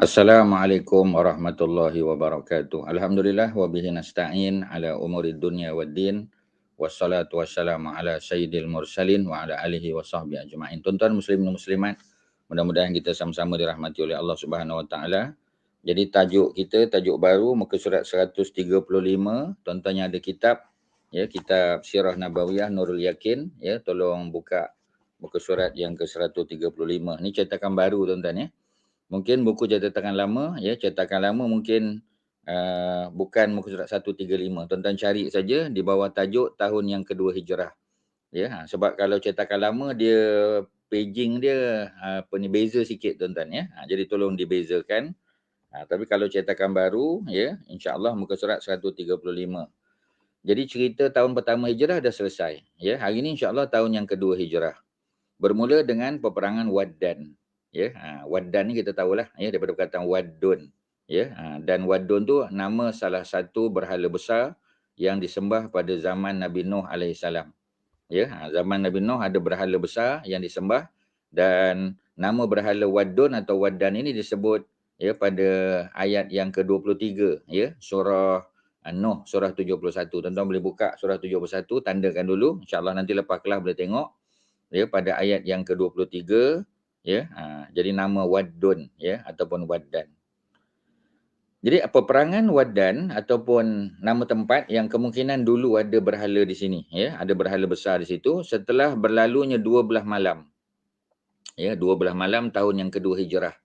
Assalamualaikum warahmatullahi wabarakatuh. Alhamdulillah wa bihi nasta'in ala umuri dunya waddin. Wassalatu wassalamu ala sayyidil mursalin wa ala alihi wa sahbihi ajma'in. Tuan-tuan muslimin dan muslimat, mudah-mudahan kita sama-sama dirahmati oleh Allah Subhanahu wa taala. Jadi tajuk kita, tajuk baru muka surat 135. Tuan-tuan yang ada kitab, ya, kitab Sirah Nabawiyah Nurul Yakin, ya, tolong buka muka surat yang ke-135. Ni cetakan baru tuan-tuan, ya. Mungkin buku cetakan lama, ya, cetakan lama mungkin bukan muka surat 135. Tuan-tuan cari saja di bawah tajuk tahun yang kedua Hijrah. Ya, sebab kalau cetakan lama dia paging dia beza sikit tuan-tuan, ya. Jadi tolong dibezakan. Tapi kalau cetakan baru, ya, insya-Allah muka surat 135. Jadi cerita tahun pertama Hijrah dah selesai, ya. Hari ini insya-Allah tahun yang kedua Hijrah. Bermula dengan peperangan Waddan. Ya, Waddan ni kita tahulah, ya, daripada perkataan Waddun. Ya, dan Waddun tu nama salah satu berhala besar yang disembah pada zaman Nabi Nuh alaihissalam. Ya, zaman Nabi Nuh ada berhala besar yang disembah, dan nama berhala Waddun atau Waddan ini disebut, ya, pada ayat yang ke-23, ya, surah Nuh, surah 71. Tuan-tuan boleh buka surah 71, tandakan dulu. InsyaAllah nanti lepas kelas boleh tengok. Ya, pada ayat yang ke-23, ya, jadi nama Waddun, ya, ataupun Waddan. Jadi peperangan Waddan ataupun nama tempat yang kemungkinan dulu ada berhala di sini, ya, ada berhala besar di situ setelah berlalunya 12 malam. Ya, 12 malam tahun yang kedua Hijrah.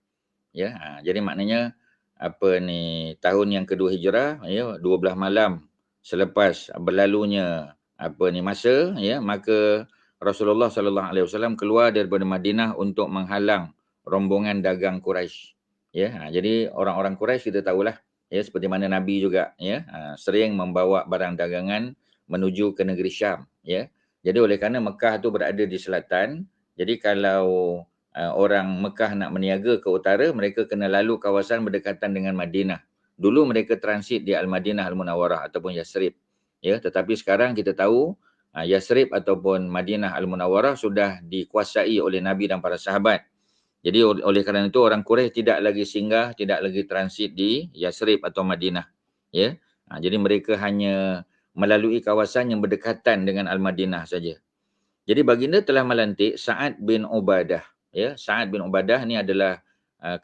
Ya, jadi maknanya apa ni, tahun yang kedua Hijrah, ya, 12 malam selepas berlalunya apa ni masa, ya, maka Rasulullah sallallahu alaihi wasallam keluar daripada Madinah untuk menghalang rombongan dagang Quraisy. Ya, jadi orang-orang Quraisy kita tahulah, ya, seperti mana Nabi juga, ya, sering membawa barang dagangan menuju ke negeri Syam, ya. Jadi oleh kerana Mekah tu berada di selatan, jadi kalau orang Mekah nak meniaga ke utara, mereka kena lalu kawasan berdekatan dengan Madinah. Dulu mereka transit di Al-Madinah Al-Munawwarah ataupun Yasrib. Ya, tetapi sekarang kita tahu Yasrib ataupun Madinah Al-Munawwarah sudah dikuasai oleh Nabi dan para sahabat. Jadi oleh kerana itu orang Quraisy tidak lagi singgah, tidak lagi transit di Yasrib atau Madinah. Ya. Jadi mereka hanya melalui kawasan yang berdekatan dengan Al-Madinah saja. Jadi baginda telah melantik Sa'ad bin Ubadah. Ya, Sa'ad bin Ubadah ni adalah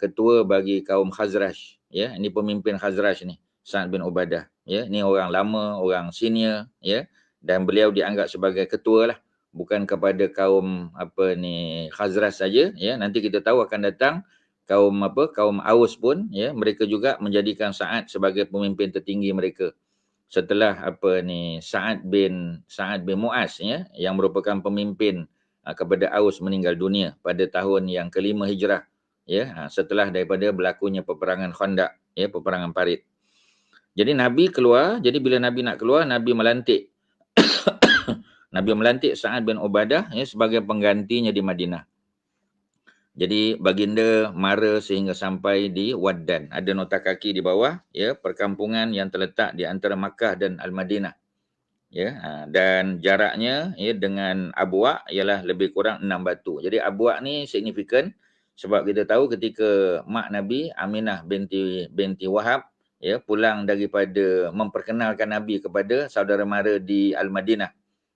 ketua bagi kaum Khazraj. Ya, ini pemimpin Khazraj ni, Sa'ad bin Ubadah. Ya, ni orang lama, orang senior, ya, dan beliau dianggap sebagai ketua lah, bukan kepada kaum apa ni Khazraj saja, ya. Nanti kita tahu akan datang kaum Aus pun, ya, mereka juga menjadikan Sa'ad sebagai pemimpin tertinggi mereka. Setelah apa ni Sa'ad bin Mu'az, ya, yang merupakan pemimpin kepada Aus meninggal dunia pada tahun yang kelima Hijrah, ya, setelah daripada berlakunya peperangan Khandaq, ya, peperangan parit. Jadi Nabi keluar, jadi bila Nabi nak keluar, Nabi melantik Sa'ad bin Ubadah, ya, sebagai penggantinya di Madinah. Jadi baginda mara sehingga sampai di Waddan. Ada nota kaki di bawah, ya, perkampungan yang terletak di antara Makkah dan Al-Madinah. Ya, dan jaraknya, ya, dengan Abwa ialah lebih kurang 6 batu. Jadi Abwa ni signifikan sebab kita tahu ketika mak Nabi Aminah binti Wahab, ya, pulang daripada memperkenalkan Nabi kepada saudara mara di Al-Madinah.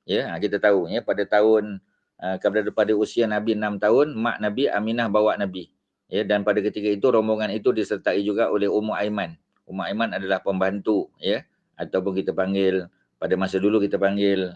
Ya, kita tahu, ya, pada usia Nabi 6 tahun, mak Nabi Aminah bawa Nabi. Ya, dan pada ketika itu rombongan itu disertai juga oleh Ummu Aiman. Ummu Aiman adalah pembantu, ya, ataupun kita panggil, pada masa dulu kita panggil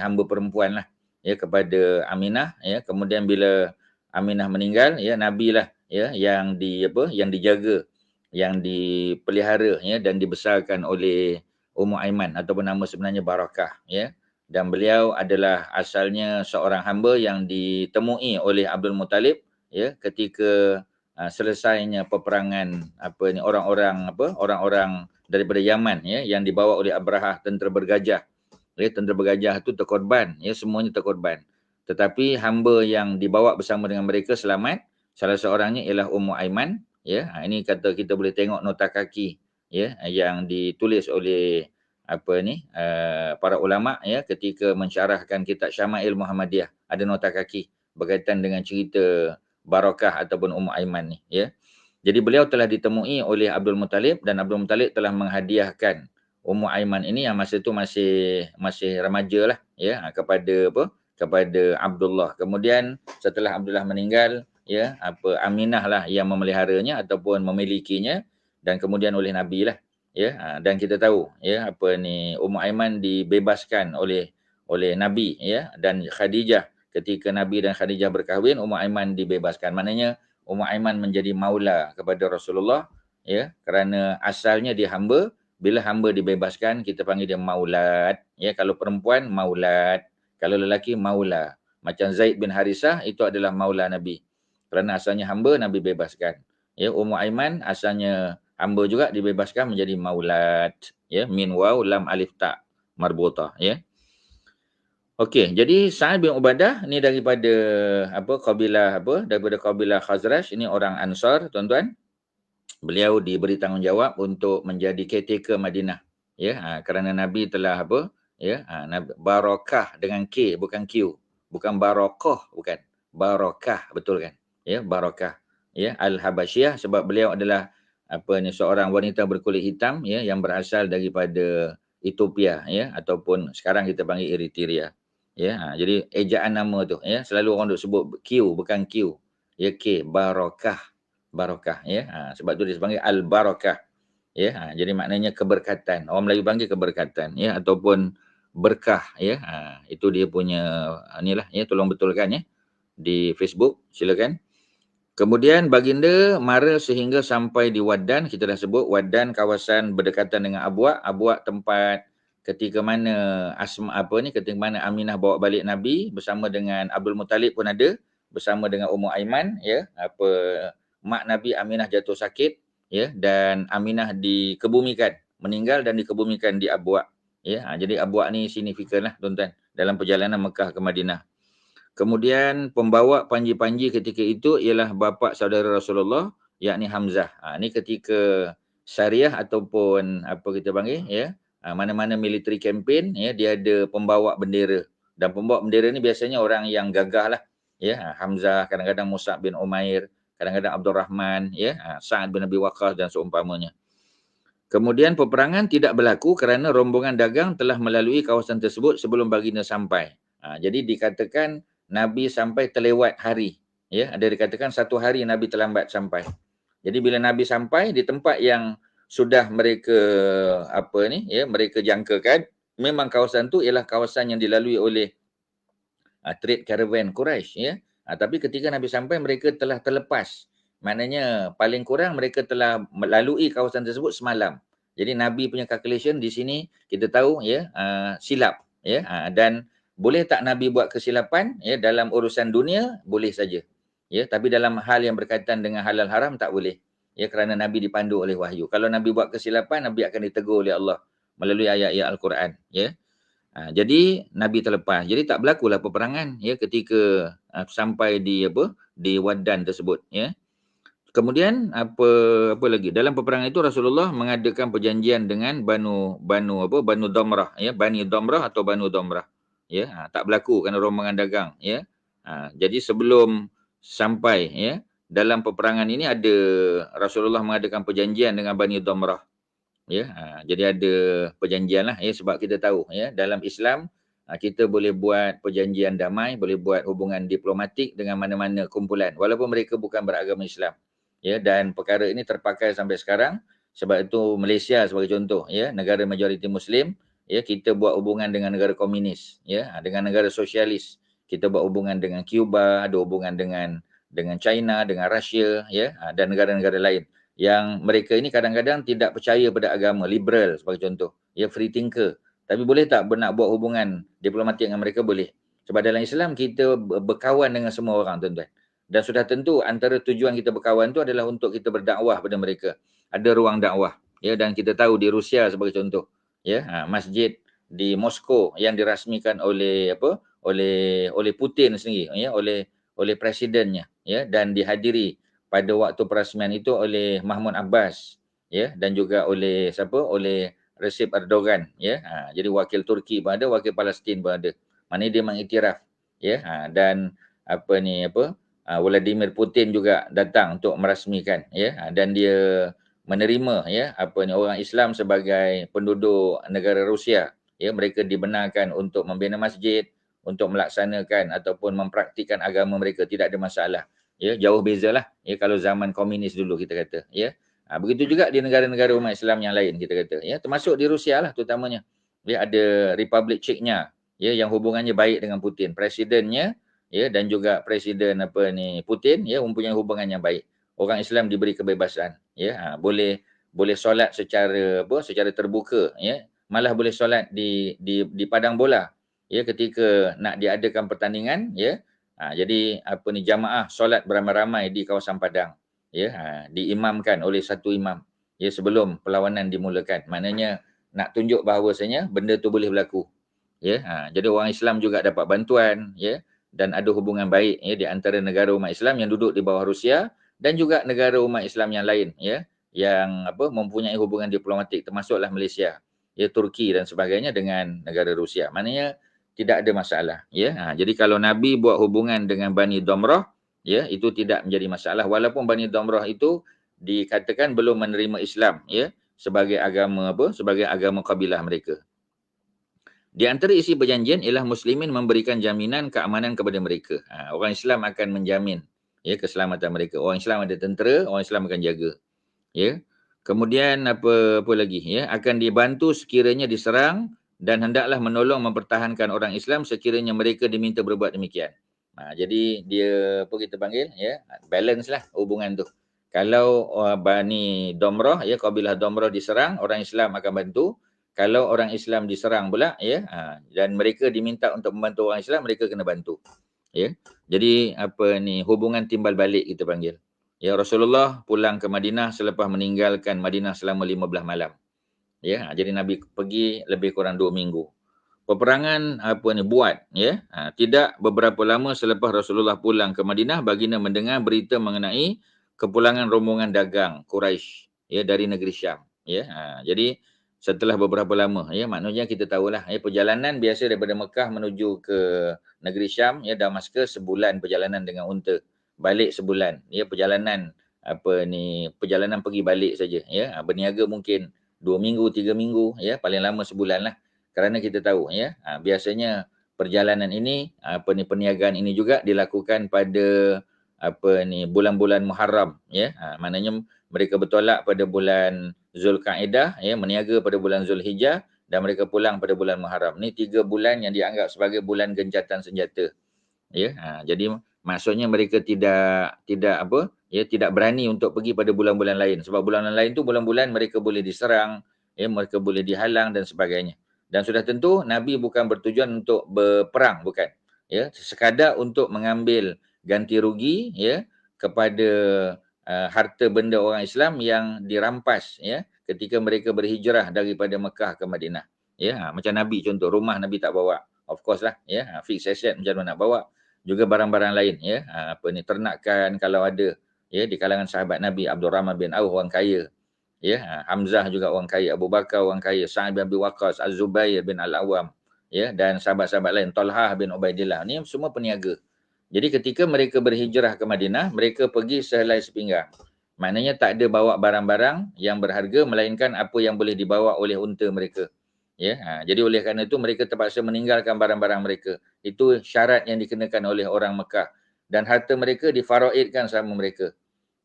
hamba perempuan lah, ya, kepada Aminah, ya. Kemudian bila Aminah meninggal, ya, Nabi lah, ya, yang dijaga, yang dipelihara, ya, dan dibesarkan oleh Ummu Aiman ataupun nama sebenarnya Barakah, ya. Dan beliau adalah asalnya seorang hamba yang ditemui oleh Abdul Muttalib, ya, ketika selesainya peperangan orang-orang daripada Yaman, ya, yang dibawa oleh Abrahah, tentera bergajah. Ya, tentera bergajah tu terkorban, ya, semuanya terkorban. Tetapi hamba yang dibawa bersama dengan mereka selamat. Salah seorangnya ialah Ummu Aiman, ya. Ini kata kita boleh tengok nota kaki, ya, yang ditulis oleh para ulama, ya, ketika mensyarahkan kitab Syama'il Muhammadiyah. Ada nota kaki berkaitan dengan cerita Barakah ataupun Ummu Aiman ni, ya. Jadi beliau telah ditemui oleh Abdul Muttalib dan Abdul Muttalib telah menghadiahkan Ummu Aiman ini yang masa itu masih remaja lah ya, kepada apa? Kepada Abdullah. Kemudian setelah Abdullah meninggal ya, Aminah lah yang memeliharanya ataupun memilikinya, dan kemudian oleh Nabi lah ya. Dan kita tahu ya, Ummu Aiman dibebaskan oleh Nabi ya, dan Khadijah, ketika Nabi dan Khadijah berkahwin, Ummu Aiman dibebaskan. Maknanya Ummu Aiman menjadi maula kepada Rasulullah ya, kerana asalnya dia hamba. Bila hamba dibebaskan, kita panggil dia maulat ya. Kalau perempuan maulat, kalau lelaki maula. Macam Zaid bin Harisah itu adalah maula Nabi, kerana asalnya hamba, Nabi bebaskan ya. Ummu Aiman asalnya hamba juga, dibebaskan menjadi maulat ya, min waw lam alif ta marbutah ya. Okey, jadi Sa'ad bin Ubadah ni daripada kabilah Khazraj, ini orang Ansar, tuan-tuan. Beliau diberi tanggungjawab untuk menjadi caretaker Madinah. Ya, kerana Nabi telah barakah dengan K bukan Q. Bukan barakah, bukan. Barakah, betul kan? Ya, barakah. Ya, Al-Habasyah, sebab beliau adalah seorang wanita berkulit hitam ya, yang berasal daripada Ethiopia ya, ataupun sekarang kita panggil Eritrea. Ya, jadi ejaan nama tu ya, selalu orang duk sebut Q bukan Q. Ya, K, barakah. Barakah ya. Sebab tu dia panggil al-barakah. Ya, jadi maknanya keberkatan. Orang Melayu panggil keberkatan ya, ataupun berkah ya. Itu dia punya inilah ya, tolong betulkan ya di Facebook, silakan. Kemudian baginda mara sehingga sampai di Waddan. Kita dah sebut Waddan kawasan berdekatan dengan Abwa'. Abwa' tempat ketika mana ketika mana Aminah bawa balik Nabi bersama dengan Abdul Muttalib pun ada, bersama dengan Ummu Aiman ya. Mak Nabi Aminah jatuh sakit ya, dan Aminah dikebumikan, meninggal dan dikebumikan di Abwa' ya. Jadi Abwa' ni signifikan lah tuan-tuan dalam perjalanan Mekah ke Madinah. Kemudian pembawa panji-panji ketika itu ialah bapa saudara Rasulullah, yakni Hamzah. Ni ketika syariah ataupun apa kita panggil ya, mana-mana military campaign ya, dia ada pembawa bendera. Dan pembawa bendera ni biasanya orang yang gagah lah ya. Hamzah, kadang-kadang Mus'ab bin Umair, kadang-kadang Abdul Rahman ya, Sa'ad bin Abi Waqqas dan seumpamanya. Kemudian peperangan tidak berlaku kerana rombongan dagang telah melalui kawasan tersebut sebelum baginda sampai. Jadi dikatakan Nabi sampai terlewat hari. Ya, ada dikatakan 1 hari Nabi terlambat sampai. Jadi bila Nabi sampai di tempat yang sudah mereka mereka jangkakan, memang kawasan tu ialah kawasan yang dilalui oleh trade caravan Quraisy ya. Tapi ketika Nabi sampai, mereka telah terlepas. Maknanya paling kurang mereka telah melalui kawasan tersebut semalam. Jadi Nabi punya calculation di sini kita tahu ya, silap ya. Dan boleh tak Nabi buat kesilapan ya dalam urusan dunia? Boleh saja. Ya, tapi dalam hal yang berkaitan dengan halal haram tak boleh. Ya, kerana Nabi dipandu oleh wahyu. Kalau Nabi buat kesilapan, Nabi akan ditegur oleh Allah melalui ayat-ayat Al-Quran, ya. Jadi Nabi terlepas. Jadi tak berlakulah peperangan ya ketika sampai di Waddan tersebut, ya. Kemudian apa lagi? Dalam peperangan itu Rasulullah mengadakan perjanjian dengan Banu Damrah ya, Bani Damrah atau Banu Damrah. Ya, tak berlaku kerana rombongan dagang ya. Jadi sebelum sampai ya dalam peperangan ini ada Rasulullah mengadakan perjanjian dengan Bani Damrah. Ya, jadi ada perjanjian lah ya, sebab kita tahu ya dalam Islam kita boleh buat perjanjian damai, boleh buat hubungan diplomatik dengan mana-mana kumpulan walaupun mereka bukan beragama Islam. Ya, dan perkara ini terpakai sampai sekarang. Sebab itu Malaysia sebagai contoh ya, negara majoriti Muslim ya, kita buat hubungan dengan negara komunis ya, dengan negara sosialis. Kita buat hubungan dengan Cuba, ada hubungan dengan China, dengan Russia ya, dan negara-negara lain yang mereka ini kadang-kadang tidak percaya pada agama, liberal sebagai contoh, ya, free thinker. Tapi boleh tak nak buat hubungan diplomatik dengan mereka? Boleh. Sebab dalam Islam kita berkawan dengan semua orang, tuan-tuan. Dan sudah tentu antara tujuan kita berkawan tu adalah untuk kita berdakwah pada mereka. Ada ruang dakwah. Ya, dan kita tahu di Rusia sebagai contoh, ya, masjid di Moskow yang dirasmikan oleh oleh Putin sendiri, ya, oleh presidennya, ya, dan dihadiri pada waktu perasmian itu oleh Mahmud Abbas ya, dan juga oleh oleh Recep Erdogan ya. Jadi wakil Turki pun ada, wakil Palestin pun ada. Maknanya dia mengiktiraf ya. Dan Vladimir Putin juga datang untuk merasmikan, ya, dan dia menerima, ya, orang Islam sebagai penduduk negara Rusia. Ya, mereka dibenarkan untuk membina masjid, untuk melaksanakan ataupun mempraktikkan agama mereka, tidak ada masalah. Ya, jauh bezalah, ya, kalau zaman komunis dulu kita kata, ya. Begitu juga di negara-negara umat Islam yang lain kita kata, ya, termasuk di Rusia lah terutamanya. Ya, ada Republik Czechnya, ya, yang hubungannya baik dengan Putin. Presidennya, ya, dan juga Presiden Putin, ya, mempunyai hubungan yang baik. Orang Islam diberi kebebasan, ya, boleh solat secara terbuka, ya. Malah boleh solat di padang bola, ya, ketika nak diadakan pertandingan, ya. Jadi jamaah solat beramai-ramai di kawasan padang, ya, diimamkan oleh satu imam, ya, sebelum perlawanan dimulakan. Maknanya nak tunjuk bahawasanya benda tu boleh berlaku, ya. Jadi orang Islam juga dapat bantuan, ya, dan ada hubungan baik, ya, di antara negara umat Islam yang duduk di bawah Rusia dan juga negara umat Islam yang lain, ya, yang mempunyai hubungan diplomatik, termasuklah Malaysia, ya, Turki dan sebagainya dengan negara Rusia. Maknanya tidak ada masalah, ya. Jadi kalau Nabi buat hubungan dengan Bani Damrah, ya, itu tidak menjadi masalah walaupun Bani Damrah itu dikatakan belum menerima Islam, ya, sebagai agama kabilah mereka. Di antara isi perjanjian ialah muslimin memberikan jaminan keamanan kepada mereka. Orang Islam akan menjamin, ya, keselamatan mereka. Orang Islam ada tentera, orang Islam akan jaga, ya. Kemudian apa lagi, ya, akan dibantu sekiranya diserang dan hendaklah menolong mempertahankan orang Islam sekiranya mereka diminta berbuat demikian. Jadi dia kita panggil, ya, balance lah hubungan tu. Kalau Bani Damrah, ya, kabilah Damrah diserang, orang Islam akan bantu. Kalau orang Islam diserang pula, ya, dan mereka diminta untuk membantu orang Islam, mereka kena bantu, ya. Jadi hubungan timbal balik kita panggil. Ya, Rasulullah pulang ke Madinah selepas meninggalkan Madinah selama 15 malam. Ya, jadi Nabi pergi lebih kurang 2 minggu. Peperangan buat, ya. Tidak beberapa lama selepas Rasulullah pulang ke Madinah, baginda mendengar berita mengenai kepulangan rombongan dagang Quraisy, ya, dari negeri Syam, ya. Jadi setelah beberapa lama, ya, maknanya kita tahulah, ya, perjalanan biasa daripada Mekah menuju ke negeri Syam, ya, Damaskus sebulan perjalanan dengan unta. Balik sebulan, ya, perjalanan perjalanan pergi balik saja, ya. Berniaga mungkin 2 minggu, 3 minggu, ya, paling lama sebulan lah. Kerana kita tahu, ya, biasanya perjalanan ini, perniagaan ini juga dilakukan pada bulan-bulan Muharram, ya. Maknanya mereka bertolak pada bulan Zulkaidah, ya, meniaga pada bulan Zulhijjah dan mereka pulang pada bulan Muharram. Ni 3 bulan yang dianggap sebagai bulan gencatan senjata, ya. Jadi maksudnya mereka tidak berani untuk pergi pada bulan-bulan lain, sebab bulan lain tu bulan-bulan mereka boleh diserang, ya, mereka boleh dihalang dan sebagainya. Dan sudah tentu Nabi bukan bertujuan untuk berperang, bukan, ya, sekadar untuk mengambil ganti rugi, ya, kepada harta benda orang Islam yang dirampas, ya, ketika mereka berhijrah daripada Mekah ke Madinah, ya. Macam Nabi contoh, rumah Nabi tak bawa, of course lah, ya, fixed asset macam mana nak bawa, juga barang-barang lain, ya, ternakan kalau ada, ya, di kalangan sahabat Nabi, Abdul Rahman bin Auf orang kaya, ya, Hamzah juga orang kaya, Abu Bakar orang kaya, Sa'ad bin Abi Waqqas, Az-Zubair bin Al-Awwam, ya, dan sahabat-sahabat lain, Talhah bin Ubaidillah, ni semua peniaga. Jadi ketika mereka berhijrah ke Madinah, mereka pergi sehelai sepinggang. Maknanya tak ada bawa barang-barang yang berharga melainkan apa yang boleh dibawa oleh unta mereka. Ya, jadi oleh kerana itu mereka terpaksa meninggalkan barang-barang mereka. Itu syarat yang dikenakan oleh orang Mekah, dan harta mereka difaraidkan sama mereka.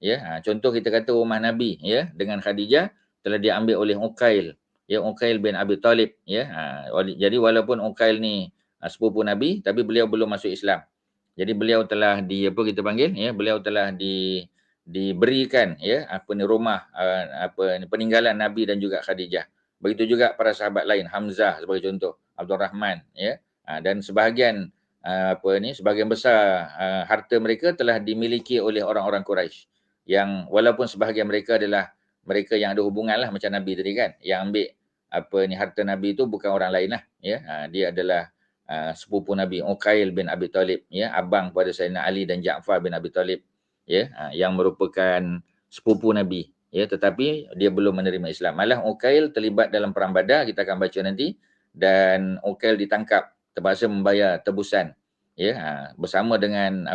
Ya, contoh kita kata rumah Nabi, ya, dengan Khadijah telah diambil oleh Uqail, ya, Uqail bin Abi Talib, ya. Jadi walaupun Uqail ni sepupu Nabi, tapi beliau belum masuk Islam. Jadi beliau telah beliau telah diberikan, ya, rumah peninggalan Nabi dan juga Khadijah. Begitu juga para sahabat lain, Hamzah sebagai contoh, Abdul Rahman, ya. Dan sebahagian sebahagian besar harta mereka telah dimiliki oleh orang-orang Quraisy, yang walaupun sebahagian mereka adalah mereka yang ada hubungan lah macam Nabi tadi kan, yang ambil harta Nabi itu bukan orang lain lah, ya. Dia adalah sepupu Nabi, Uqail bin Abi Talib, ya, abang pada Sayyidina Ali dan Ja'far bin Abi Talib, ya, yang merupakan sepupu Nabi, ya, tetapi dia belum menerima Islam. Malah Uqail terlibat dalam perang Badar, kita akan baca nanti, dan Uqail ditangkap, terpaksa membayar tebusan, Ya, bersama dengan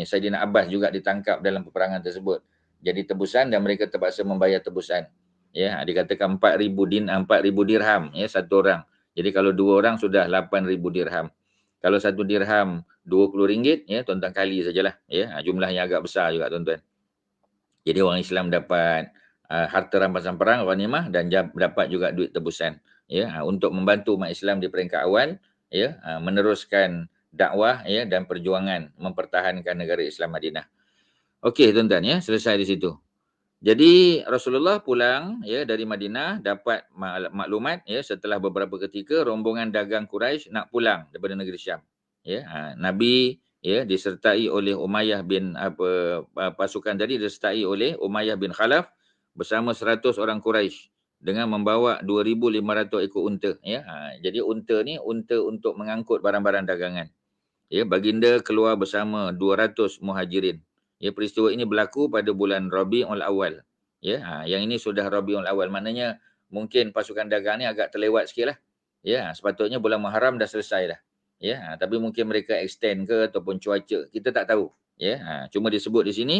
Saidina Abbas juga ditangkap dalam peperangan tersebut. Jadi tebusan dan mereka terpaksa membayar tebusan. Ya, dikatakan 4,000 dirham ya satu orang. Jadi kalau dua orang sudah 8,000 dirham. Kalau satu dirham RM20 ya, tuan-tuan kali sajalah ya. Jumlahnya agak besar juga tuan-tuan. Jadi orang Islam dapat harta rampasan perang, ghanimah, dan dapat juga duit tebusan ya, untuk membantu umat Islam di peringkat awal ya, meneruskan dakwah ya dan perjuangan mempertahankan negara Islam Madinah. Okey tuan-tuan ya, selesai di situ. Jadi Rasulullah pulang ya dari Madinah, dapat maklumat ya setelah beberapa ketika rombongan dagang Quraisy nak pulang daripada negeri Syam. Ya, Nabi ya disertai oleh Umayyah bin pasukan tadi disertai oleh Umayyah bin Khalaf bersama 100 orang Quraisy dengan membawa 2,500 ekor unta ya. Jadi unta ni unta untuk mengangkut barang-barang dagangan. Ya, baginda keluar bersama 200 muhajirin. Ya, peristiwa ini berlaku pada bulan Rabiul Awal. Ya, yang ini sudah Rabiul Awal. Maknanya mungkin pasukan dagang ni agak terlewat sikitlah. Ya, sepatutnya bulan Muharram dah selesai dah. Ya, tapi mungkin mereka extend ke ataupun cuaca, kita tak tahu. Ya, cuma disebut di sini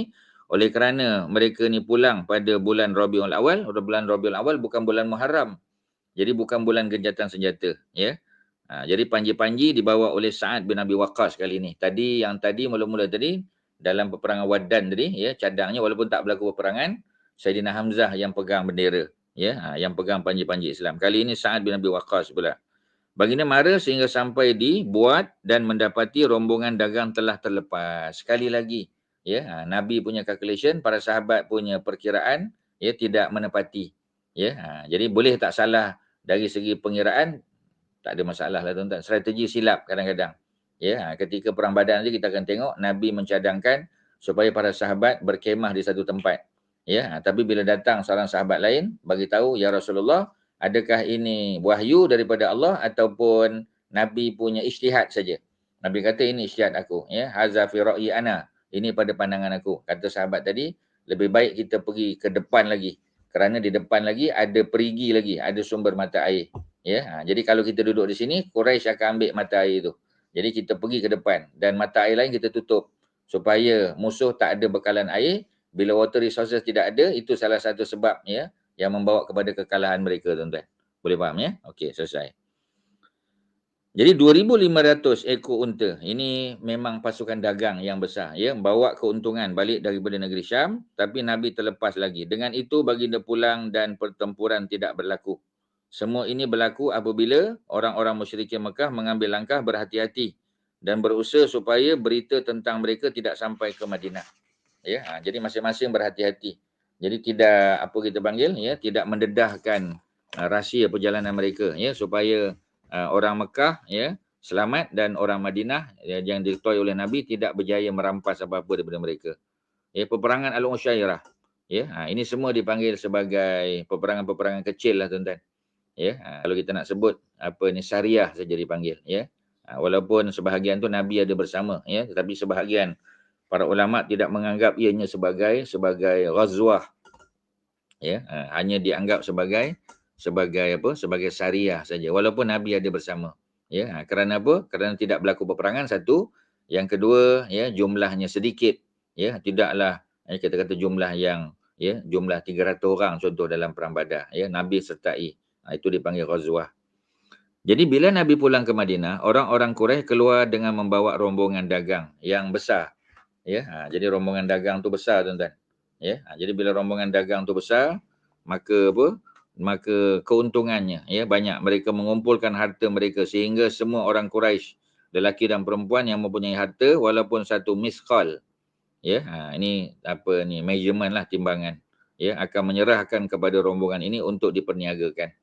oleh kerana mereka ni pulang pada bulan Rabiul Awal. Bulan Rabiul Awal bukan bulan Muharram. Jadi bukan bulan genjatan senjata, ya. Jadi panji-panji dibawa oleh Sa'ad bin Abi Waqqas kali ini. Tadi mula-mula tadi dalam peperangan Waddan tadi ya, cadangnya walaupun tak berlaku peperangan, Saidina Hamzah yang pegang bendera, ya, yang pegang panji-panji Islam. Kali ini Sa'ad bin Abi Waqqas pula. Baginda mara sehingga sampai di Buat dan mendapati rombongan dagang telah terlepas. Sekali lagi, ya, Nabi punya calculation, para sahabat punya perkiraan ya tidak menepati. Ya, jadi boleh tak salah dari segi pengiraan, tak ada masalah lah tuan-tuan. Strategi silap kadang-kadang. Ya, ketika perang Badar nanti kita akan tengok Nabi mencadangkan supaya para sahabat berkemah di satu tempat. Ya, tapi bila datang seorang sahabat lain bagi tahu, ya Rasulullah, adakah ini wahyu daripada Allah ataupun Nabi punya ijtihad saja? Nabi kata ini ijtihad aku, ya. Haza fi ra'yi ana. Ini pada pandangan aku. Kata sahabat tadi, lebih baik kita pergi ke depan lagi. Kerana di depan lagi ada perigi lagi, ada sumber mata air. Ya, jadi kalau kita duduk di sini, Quraisy akan ambil mata air itu. Jadi kita pergi ke depan dan mata air lain kita tutup supaya musuh tak ada bekalan air. Bila water resources tidak ada, itu salah satu sebab ya yang membawa kepada kekalahan mereka, tuan-tuan. Boleh faham ya? Okey, selesai. Jadi 2,500 ekor unta. Ini memang pasukan dagang yang besar ya, bawa keuntungan balik daripada negeri Syam, tapi Nabi terlepas lagi. Dengan itu baginda pulang dan pertempuran tidak berlaku. Semua ini berlaku apabila orang-orang musyrikin Mekah mengambil langkah berhati-hati dan berusaha supaya berita tentang mereka tidak sampai ke Madinah. Ya, jadi masing-masing berhati-hati. Jadi tidak apa kita panggil ya, tidak mendedahkan rahsia perjalanan mereka ya, supaya orang Mekah ya selamat dan orang Madinah ya, yang diketuai oleh Nabi tidak berjaya merampas apa-apa daripada mereka. Ya, peperangan Al-Usyairah. Ya, ini semua dipanggil sebagai peperangan-peperangan kecil lah tuan-tuan. Ya, kalau kita nak sebut apa ni syariah saja dipanggil ya. Walaupun sebahagian tu Nabi ada bersama ya, tetapi sebahagian para ulama tidak menganggap ianya sebagai ghazwah ya, hanya dianggap sebagai sebagai syariah saja walaupun Nabi ada bersama ya. Kerana apa? Kerana tidak berlaku peperangan satu, yang kedua ya jumlahnya sedikit ya, tidaklah kita kata jumlah yang ya jumlah 300 orang contoh dalam perang Badar ya, Nabi sertai. Itu dipanggil ghazwah. Jadi bila Nabi pulang ke Madinah, orang-orang Quraisy keluar dengan membawa rombongan dagang yang besar. Ya, jadi rombongan dagang tu besar tuan-tuan. Ya, jadi bila rombongan dagang tu besar, maka apa? Maka keuntungannya ya banyak. Mereka mengumpulkan harta mereka sehingga semua orang Quraisy, lelaki dan perempuan yang mempunyai harta walaupun satu misqal, ya, ini apa ni measurement lah, timbangan, ya, akan menyerahkan kepada rombongan ini untuk diperniagakan.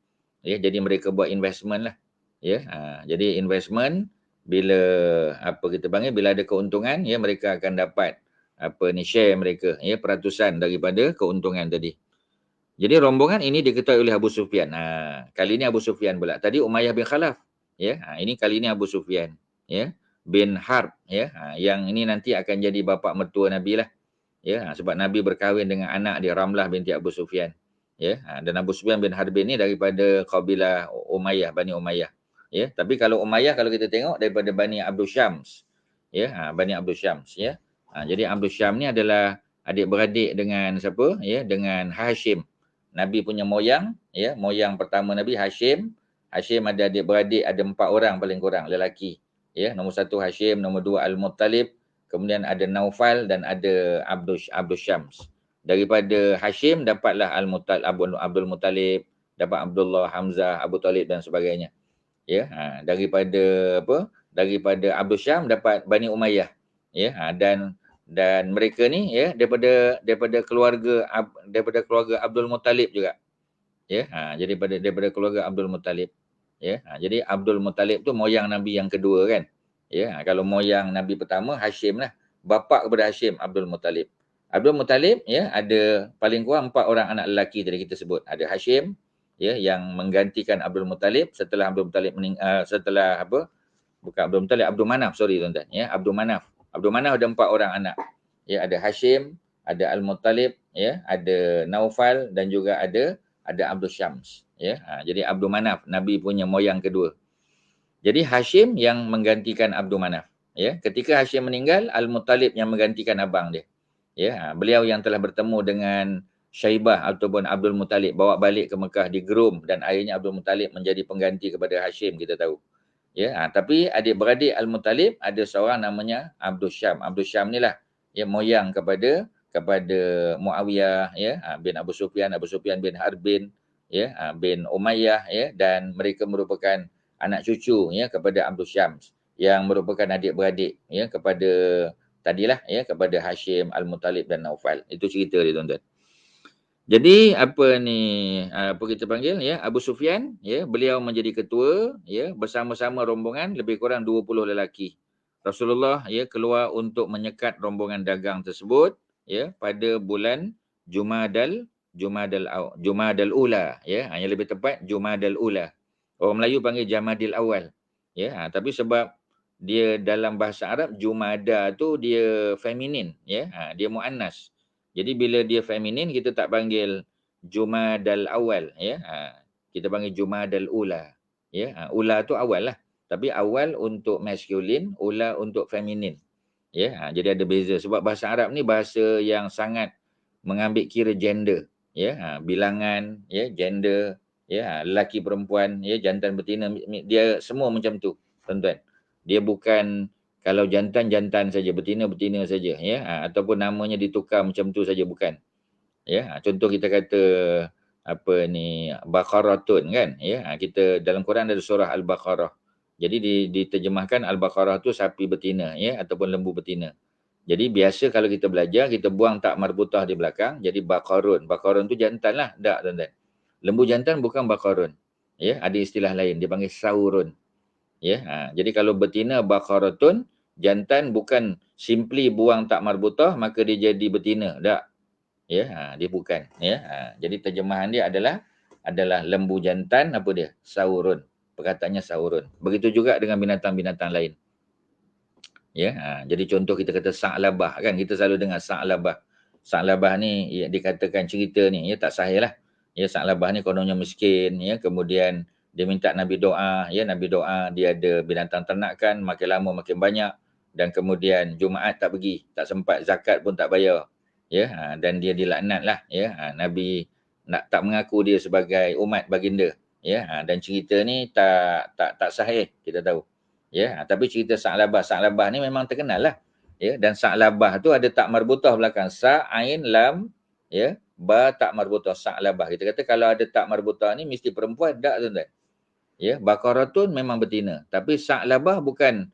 Ya, jadi mereka buat investment lah. Ya, jadi investment bila apa kita panggil, bila ada keuntungan ya mereka akan dapat apa ni share mereka ya, peratusan daripada keuntungan tadi. Jadi rombongan ini diketahui oleh Abu Sufyan. Kali ini Abu Sufyan pula. Tadi Umayyah bin Khalaf ya. Ini kali ini Abu Sufyan ya bin Harb ya. Yang ini nanti akan jadi bapa mertua Nabi lah. Ya, sebab Nabi berkahwin dengan anak dia Ramlah binti Abu Sufyan. Ya, dan Abu Sufyan bin Harb ini daripada kabilah Umayyah, Bani Umayyah. Ya, tapi kalau Umayyah kalau kita tengok daripada Bani Abdul Syams. ya, Bani Abdul Syams, ya. Jadi Abdul Syam ni adalah adik-beradik dengan siapa, ya, dengan Hashim. Nabi punya moyang, ya, moyang pertama Nabi Hashim. Hashim ada adik-beradik, ada 4 orang paling kurang lelaki. Ya, nombor 1 Hashim, nombor 2 Al-Muttalib, kemudian ada Naufal dan ada Abdul Syams. Daripada Hashim dapatlah Abdul Muttalib, dapat Abdullah, Hamzah, Abu Talib dan sebagainya. Ya, daripada apa? Daripada Abdul Syam dapat Bani Umayyah. Ya, dan mereka ni, ya, daripada keluarga Abdul Muttalib juga. Ya, jadi daripada keluarga Abdul Muttalib. Ya, jadi Abdul Muttalib tu moyang Nabi yang kedua kan. Ya, kalau moyang Nabi pertama Hashim lah. Bapa kepada Hashim Abdul Muttalib. Abdul Muttalib, ya, ada paling kurang 4 orang anak lelaki tadi kita sebut. Ada Hashim, ya, yang menggantikan Abdul Muttalib setelah Abdul Muttalib setelah apa? Bukan Abdul Muttalib, Abdul Manaf, sorry tuan-tuan, ya, Abdul Manaf. Abdul Manaf ada 4 orang anak. Ya, ada Hashim, ada Al-Muttalib, ya, ada Naufal dan juga ada Abdul Syams, ya. Jadi Abdul Manaf Nabi punya moyang kedua. Jadi Hashim yang menggantikan Abdul Manaf, ya. Ketika Hashim meninggal, Al-Muttalib yang menggantikan abang dia. Ya, beliau yang telah bertemu dengan Syaibah ataupun Abdul Muttalib, bawa balik ke Mekah di groom, dan akhirnya Abdul Muttalib menjadi pengganti kepada Hashim, kita tahu. Ya, tapi adik-beradik Al-Muttalib ada seorang namanya Abdul Syam. Abdul Syam ni lah, ya, moyang kepada Muawiyah, ya, bin Abu Sufyan bin Harbin, ya, bin Umayyah, ya, dan mereka merupakan anak cucu, ya, kepada Abdul Syams yang merupakan adik-beradik, ya, kepada tadilah, ya, kepada Hashim, Al-Muttalib dan Naufal. Itu cerita dia, tuan-tuan. Jadi apa ni, apa kita panggil, ya, Abu Sufyan, ya, beliau menjadi ketua, ya, bersama-sama rombongan lebih kurang 20 lelaki. Rasulullah, ya, keluar untuk menyekat rombongan dagang tersebut, ya, pada bulan Jumadal Ula, ya, yang lebih tepat Jumadal Ula. Orang Melayu panggil Jamadil Awal, ya, tapi sebab dia dalam bahasa Arab Jumada tu dia feminin, ya, dia muannas. Jadi bila dia feminin, kita tak panggil Jumadal Awal, ya. Kita panggil Jumadal Ula. Ya, ula tu awal lah. Tapi awal untuk masculine, ula untuk feminin. Ya, jadi ada beza sebab bahasa Arab ni bahasa yang sangat mengambil kira gender, ya. Bilangan, ya, gender, ya, lelaki perempuan, ya, jantan betina, dia semua macam tu, tuan-tuan. Dia bukan kalau jantan saja, betina saja, ya, ataupun namanya ditukar macam tu saja, bukan. Ya, contoh kita kata apa ni, Baqaratun kan, ya. Kita dalam Quran ada surah Al-Baqarah. Jadi diterjemahkan Al-Baqarah tu sapi betina, ya, ataupun lembu betina. Jadi biasa kalau kita belajar, kita buang tak marbutah di belakang, jadi Baqarun. Baqarun tu jantan lah, tak, tuan-tuan. Lembu jantan bukan Baqarun. Ya, ada istilah lain, dipanggil Saurun. Ya, jadi kalau betina Baqaratun, jantan bukan simply buang tak marbutah maka dia jadi betina, tak. Ya, dia bukan, ya. Jadi terjemahan dia adalah lembu jantan, apa dia? Saurun. Perkataannya Saurun. Begitu juga dengan binatang-binatang lain. Ya, jadi contoh kita kata Sa'labah kan, kita selalu dengar Sa'labah. Sa'labah ni, ya, dikatakan cerita ni, ya, tak sahih lah. Ya, Sa'labah ni kononnya miskin, ya, kemudian dia minta Nabi doa, ya, Nabi doa, dia ada binatang ternakan, makin lama makin banyak, dan kemudian Jumaat tak pergi, tak sempat, zakat pun tak bayar. Ya, dan dia dilaknat lah, ya. Nabi tak mengaku dia sebagai umat baginda, ya. Dan cerita ni tak sahih, kita tahu. Ya, tapi cerita Sa'labah ni memang terkenal lah. Ya, dan Sa'labah tu ada tak marbutah belakang. Sa, Ain, Lam, ya, Ba, tak marbutah. Sa'labah. Kita kata kalau ada tak marbutah ni mesti perempuan, tak, tuan-tuan. Ya, Baqaratun memang betina. Tapi Sa'labah bukan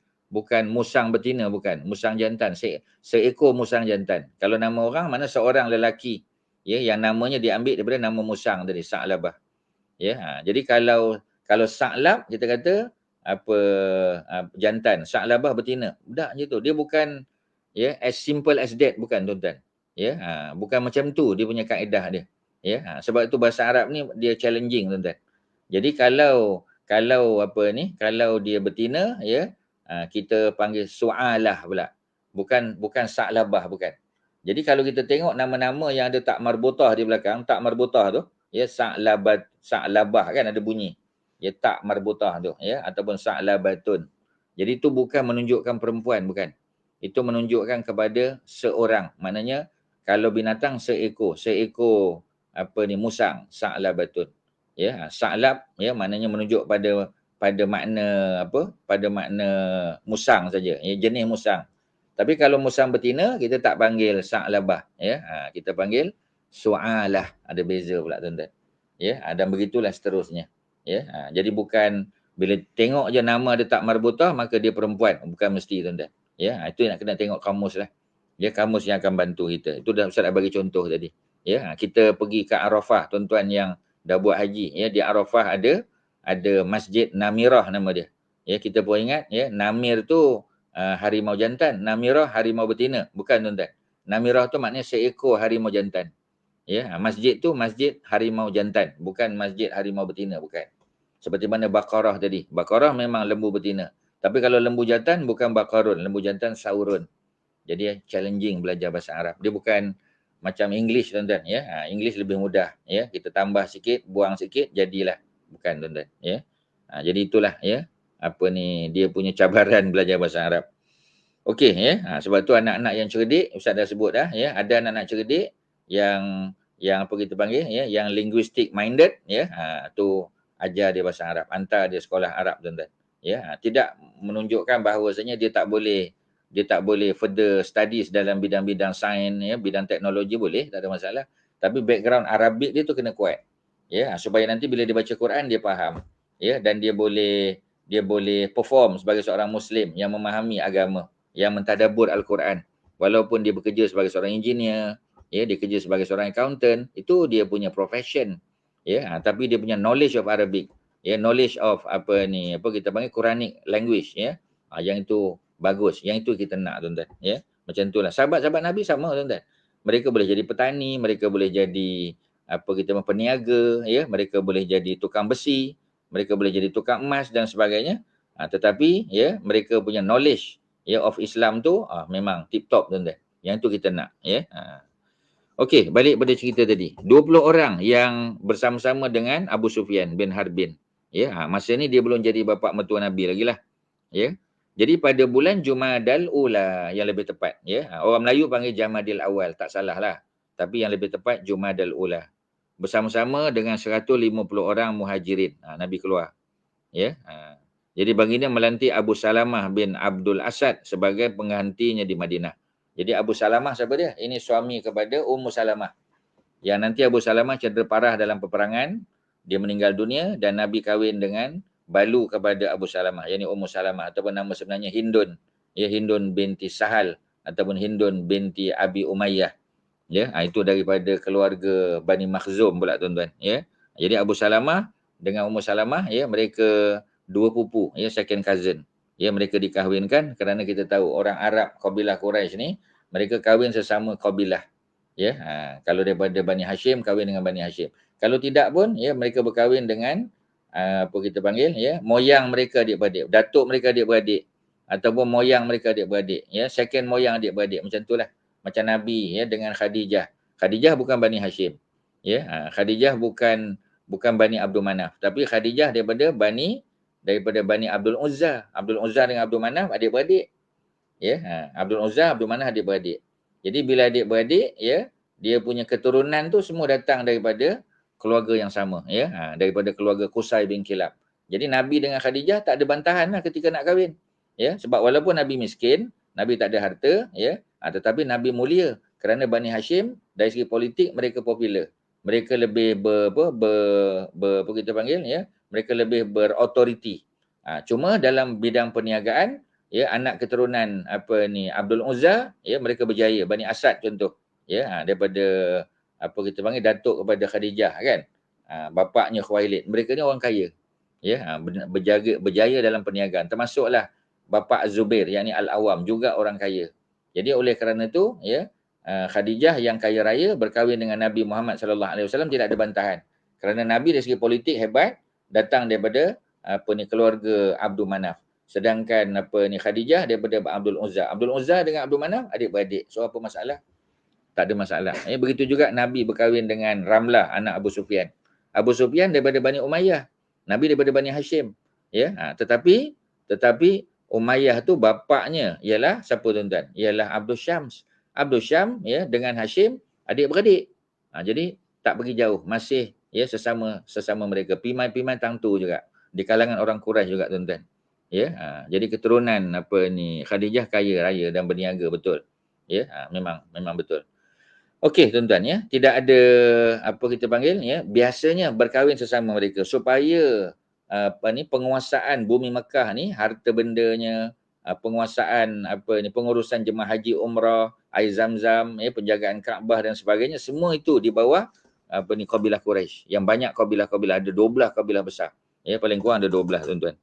musang betina, bukan. Musang jantan. Seekor musang jantan. Kalau nama orang, mana seorang lelaki, ya, yang namanya diambil daripada nama musang tadi, Sa'labah. Ya, jadi kalau Sa'lab, kita kata apa, jantan, Sa'labah betina. Tak je tu. Dia bukan, ya, as simple as that, bukan, tuan-tuan. Ya, bukan macam tu dia punya kaedah dia. Ya, sebab itu bahasa Arab ni dia challenging, tuan-tuan. Jadi kalau apa ni, kalau dia betina, ya, kita panggil Su'alah pula. Bukan Sa'labah, bukan. Jadi kalau kita tengok nama-nama yang ada tak marbutah di belakang, tak marbutah tu, ya, Sa'labah kan ada bunyi. Ya, tak marbutah tu, ya, ataupun Sa'labatun. Jadi itu bukan menunjukkan perempuan, bukan. itu menunjukkan kepada seorang. Maknanya kalau binatang seekor musang, sa'labatun. Ya, sa'lab ya maknanya menunjuk pada makna pada makna musang saja, ya, jenis musang. Tapi kalau musang betina kita tak panggil sa'labah, ya. Kita panggil su'alah. Ada beza pula tuan-tuan. Ya, dan begitulah seterusnya. Ya, jadi bukan bila tengok je nama dia tak marbutah maka dia perempuan, bukan mesti tuan-tuan. Ya, itu nak kena tengok kamus lah. Ya, kamus yang akan bantu kita. Itu dah Ustaz dah bagi contoh tadi. Ya, kita pergi ke Arafah, tuan-tuan yang dah buat haji, ya, di Arafah ada Masjid Namirah nama dia. Ya, kita pun ingat ya, Namir tu harimau jantan, Namirah harimau betina, bukan tuan-tuan. Namirah tu maknanya seekor harimau jantan. Ya, masjid tu masjid harimau jantan, bukan masjid harimau betina, bukan. Seperti mana Baqarah tadi. Baqarah memang lembu betina. Tapi kalau lembu jantan bukan Baqarun, lembu jantan Saurun. Jadi challenging belajar bahasa Arab. Dia bukan macam English tuan-tuan, ya. English lebih mudah, ya. Kita tambah sikit, buang sikit, jadilah. Bukan tuan-tuan, ya. Jadi itulah, ya. Dia punya cabaran belajar bahasa Arab. Okey, ya. Sebab tu anak-anak yang cerdik, Ustaz dah sebut dah, ya. Ada anak-anak cerdik yang apa kita panggil, ya, yang linguistic minded, ya. Tu ajar dia bahasa Arab, hantar dia sekolah Arab tuan-tuan. Ya, tidak menunjukkan bahawasanya dia tak boleh further studies dalam bidang-bidang sains, ya, bidang teknologi boleh, tak ada masalah. Tapi background Arabik dia tu kena kuat. Ya, supaya nanti bila dia baca Quran dia faham. Ya, dan dia boleh perform sebagai seorang muslim yang memahami agama, yang mentadabbur Al-Quran. Walaupun dia bekerja sebagai seorang engineer, ya, dia kerja sebagai seorang accountant, itu dia punya profession. Ya, tapi dia punya knowledge of Arabic, ya, knowledge of kita panggil Quranic language, ya. Yang itu bagus, yang itu kita nak tuan-tuan, ya. Macam itulah. Sahabat-sahabat Nabi sama tuan-tuan. Mereka boleh jadi petani, mereka boleh jadi peniaga, ya, mereka boleh jadi tukang besi, mereka boleh jadi tukang emas dan sebagainya. Tetapi ya, mereka punya knowledge, ya, of Islam tu memang tip top tuan-tuan. Yang tu kita nak, ya. Okey, balik pada cerita tadi. 20 orang yang bersama-sama dengan Abu Sufyan bin Harbin. Ya, masa ni dia belum jadi bapa mertua Nabi lagi lah. Ya. Jadi pada bulan Jumadal Ula yang lebih tepat, ya. Orang Melayu panggil Jamadil Awal, tak salah lah. Tapi yang lebih tepat Jumadal Ula. Bersama-sama dengan 150 orang Muhajirin. Nabi keluar. Ya. Jadi baginda melantik Abu Salamah bin Abdul Asad sebagai penggantinya di Madinah. Jadi Abu Salamah siapa dia? Ini suami kepada Ummu Salamah. Yang nanti Abu Salamah cedera parah dalam peperangan, dia meninggal dunia dan Nabi kahwin dengan balu kepada Abu Salamah, yakni Ummu Salamah, ataupun nama sebenarnya Hindun. Ya, Hindun binti Sahal ataupun Hindun binti Abi Umayyah. Ya, itu daripada keluarga Bani Makhzum pula tuan-tuan, ya. Jadi Abu Salamah dengan Ummu Salamah, ya, mereka dua pupu, ya, second cousin. Ya, mereka dikahwinkan kerana kita tahu orang Arab kabilah Quraisy ni mereka kahwin sesama kabilah. Ya, kalau daripada Bani Hashim kahwin dengan Bani Hashim. Kalau tidak pun, ya, mereka berkahwin dengan apa kita panggil, ya, moyang mereka adik-beradik, datuk mereka adik-beradik ataupun moyang mereka adik-beradik, ya, second moyang adik-beradik, macam itulah. Macam Nabi, ya, dengan Khadijah. Khadijah bukan Bani Hashim. Ya, Khadijah bukan Bani Abdul Manaf, tapi Khadijah daripada Bani Abdul Uzza. Abdul Uzza dengan Abdul Manaf adik-beradik. Ya, Abdul Uzza, Abdul Manaf adik-beradik. Jadi bila adik-beradik, ya, dia punya keturunan tu semua datang daripada keluarga yang sama, ya, daripada keluarga Qusay bin Kilab. Jadi Nabi dengan Khadijah tak ada bantahan lah ketika nak kahwin. Ya, sebab walaupun Nabi miskin, Nabi tak ada harta, ya, tetapi Nabi mulia kerana Bani Hashim dari segi politik mereka popular. Mereka lebih apa kita panggil, ya, mereka lebih berautoriti. Cuma dalam bidang perniagaan, ya, anak keturunan Abdul Uzza, ya, mereka berjaya. Bani Asad contoh, ya, daripada apa kita panggil datuk kepada Khadijah, kan, bapaknya Khuwailid, mereka ni orang kaya, ya, berjaya dalam perniagaan, termasuklah bapa Zubair, yakni Al-Awam, juga orang kaya. Jadi oleh kerana tu, ya, Khadijah yang kaya raya berkahwin dengan Nabi Muhammad sallallahu alaihi wasallam tidak ada bantahan. Kerana Nabi dari segi politik hebat, datang daripada keluarga Abdul Manaf. Sedangkan Khadijah daripada Abdul Uzza. Abdul Uzza dengan Abdul Manaf adik-beradik. So apa masalah? Tak ada masalah. Begitu juga Nabi berkahwin dengan Ramlah anak Abu Sufyan. Abu Sufyan daripada Bani Umayyah. Nabi daripada Bani Hashim. Ya, tetapi Umayyah tu bapaknya ialah siapa tuan-tuan? Ialah Abdul Syams. Abdul Syam ya dengan Hashim adik-beradik. Jadi tak pergi jauh, masih ya sesama mereka, pimai-pimai tangtu juga di kalangan orang Quraisy juga tuan-tuan. Ya, jadi keturunan Khadijah kaya raya dan berniaga betul. Ya, memang betul. Okey tuan-tuan ya, tidak ada apa kita panggil ya, biasanya berkahwin sesama mereka supaya penguasaan bumi Mekah ni, harta bendanya, penguasaan pengurusan jemaah haji umrah, air Zam-Zam ya, penjagaan Kaabah dan sebagainya, semua itu di bawah kabilah Quraisy. Yang banyak kabilah-kabilah, ada 12 kabilah besar. Ya, paling kurang ada 12 tuan-tuan.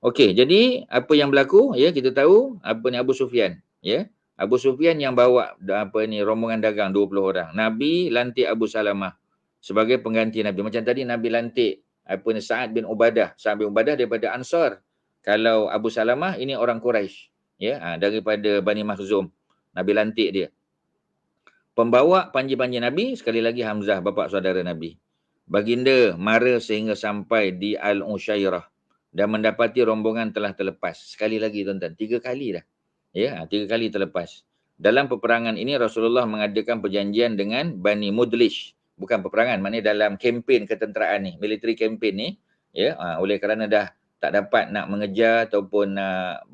Okey, jadi apa yang berlaku ya, kita tahu Abu Sufyan ya. Abu Sufyan yang bawa rombongan dagang 20 orang. Nabi lantik Abu Salamah sebagai pengganti Nabi. Macam tadi Nabi lantik Sa'ad bin Ubadah. Sa'ad bin Ubadah daripada Ansar. Kalau Abu Salamah ini orang Quraisy ya, daripada Bani Makhzum. Nabi lantik dia. Pembawa panji-panji Nabi sekali lagi Hamzah, bapa saudara Nabi. Baginda mara sehingga sampai di Al-Ushairah dan mendapati rombongan telah terlepas. Sekali lagi tuan-tuan, 3 kali dah. Ya, 3 kali terlepas. Dalam peperangan ini Rasulullah mengadakan perjanjian dengan Bani Mudlish. Bukan peperangan, maknanya dalam kempen ketenteraan ni, military campaign ni, ya, oleh kerana dah tak dapat nak mengejar ataupun nak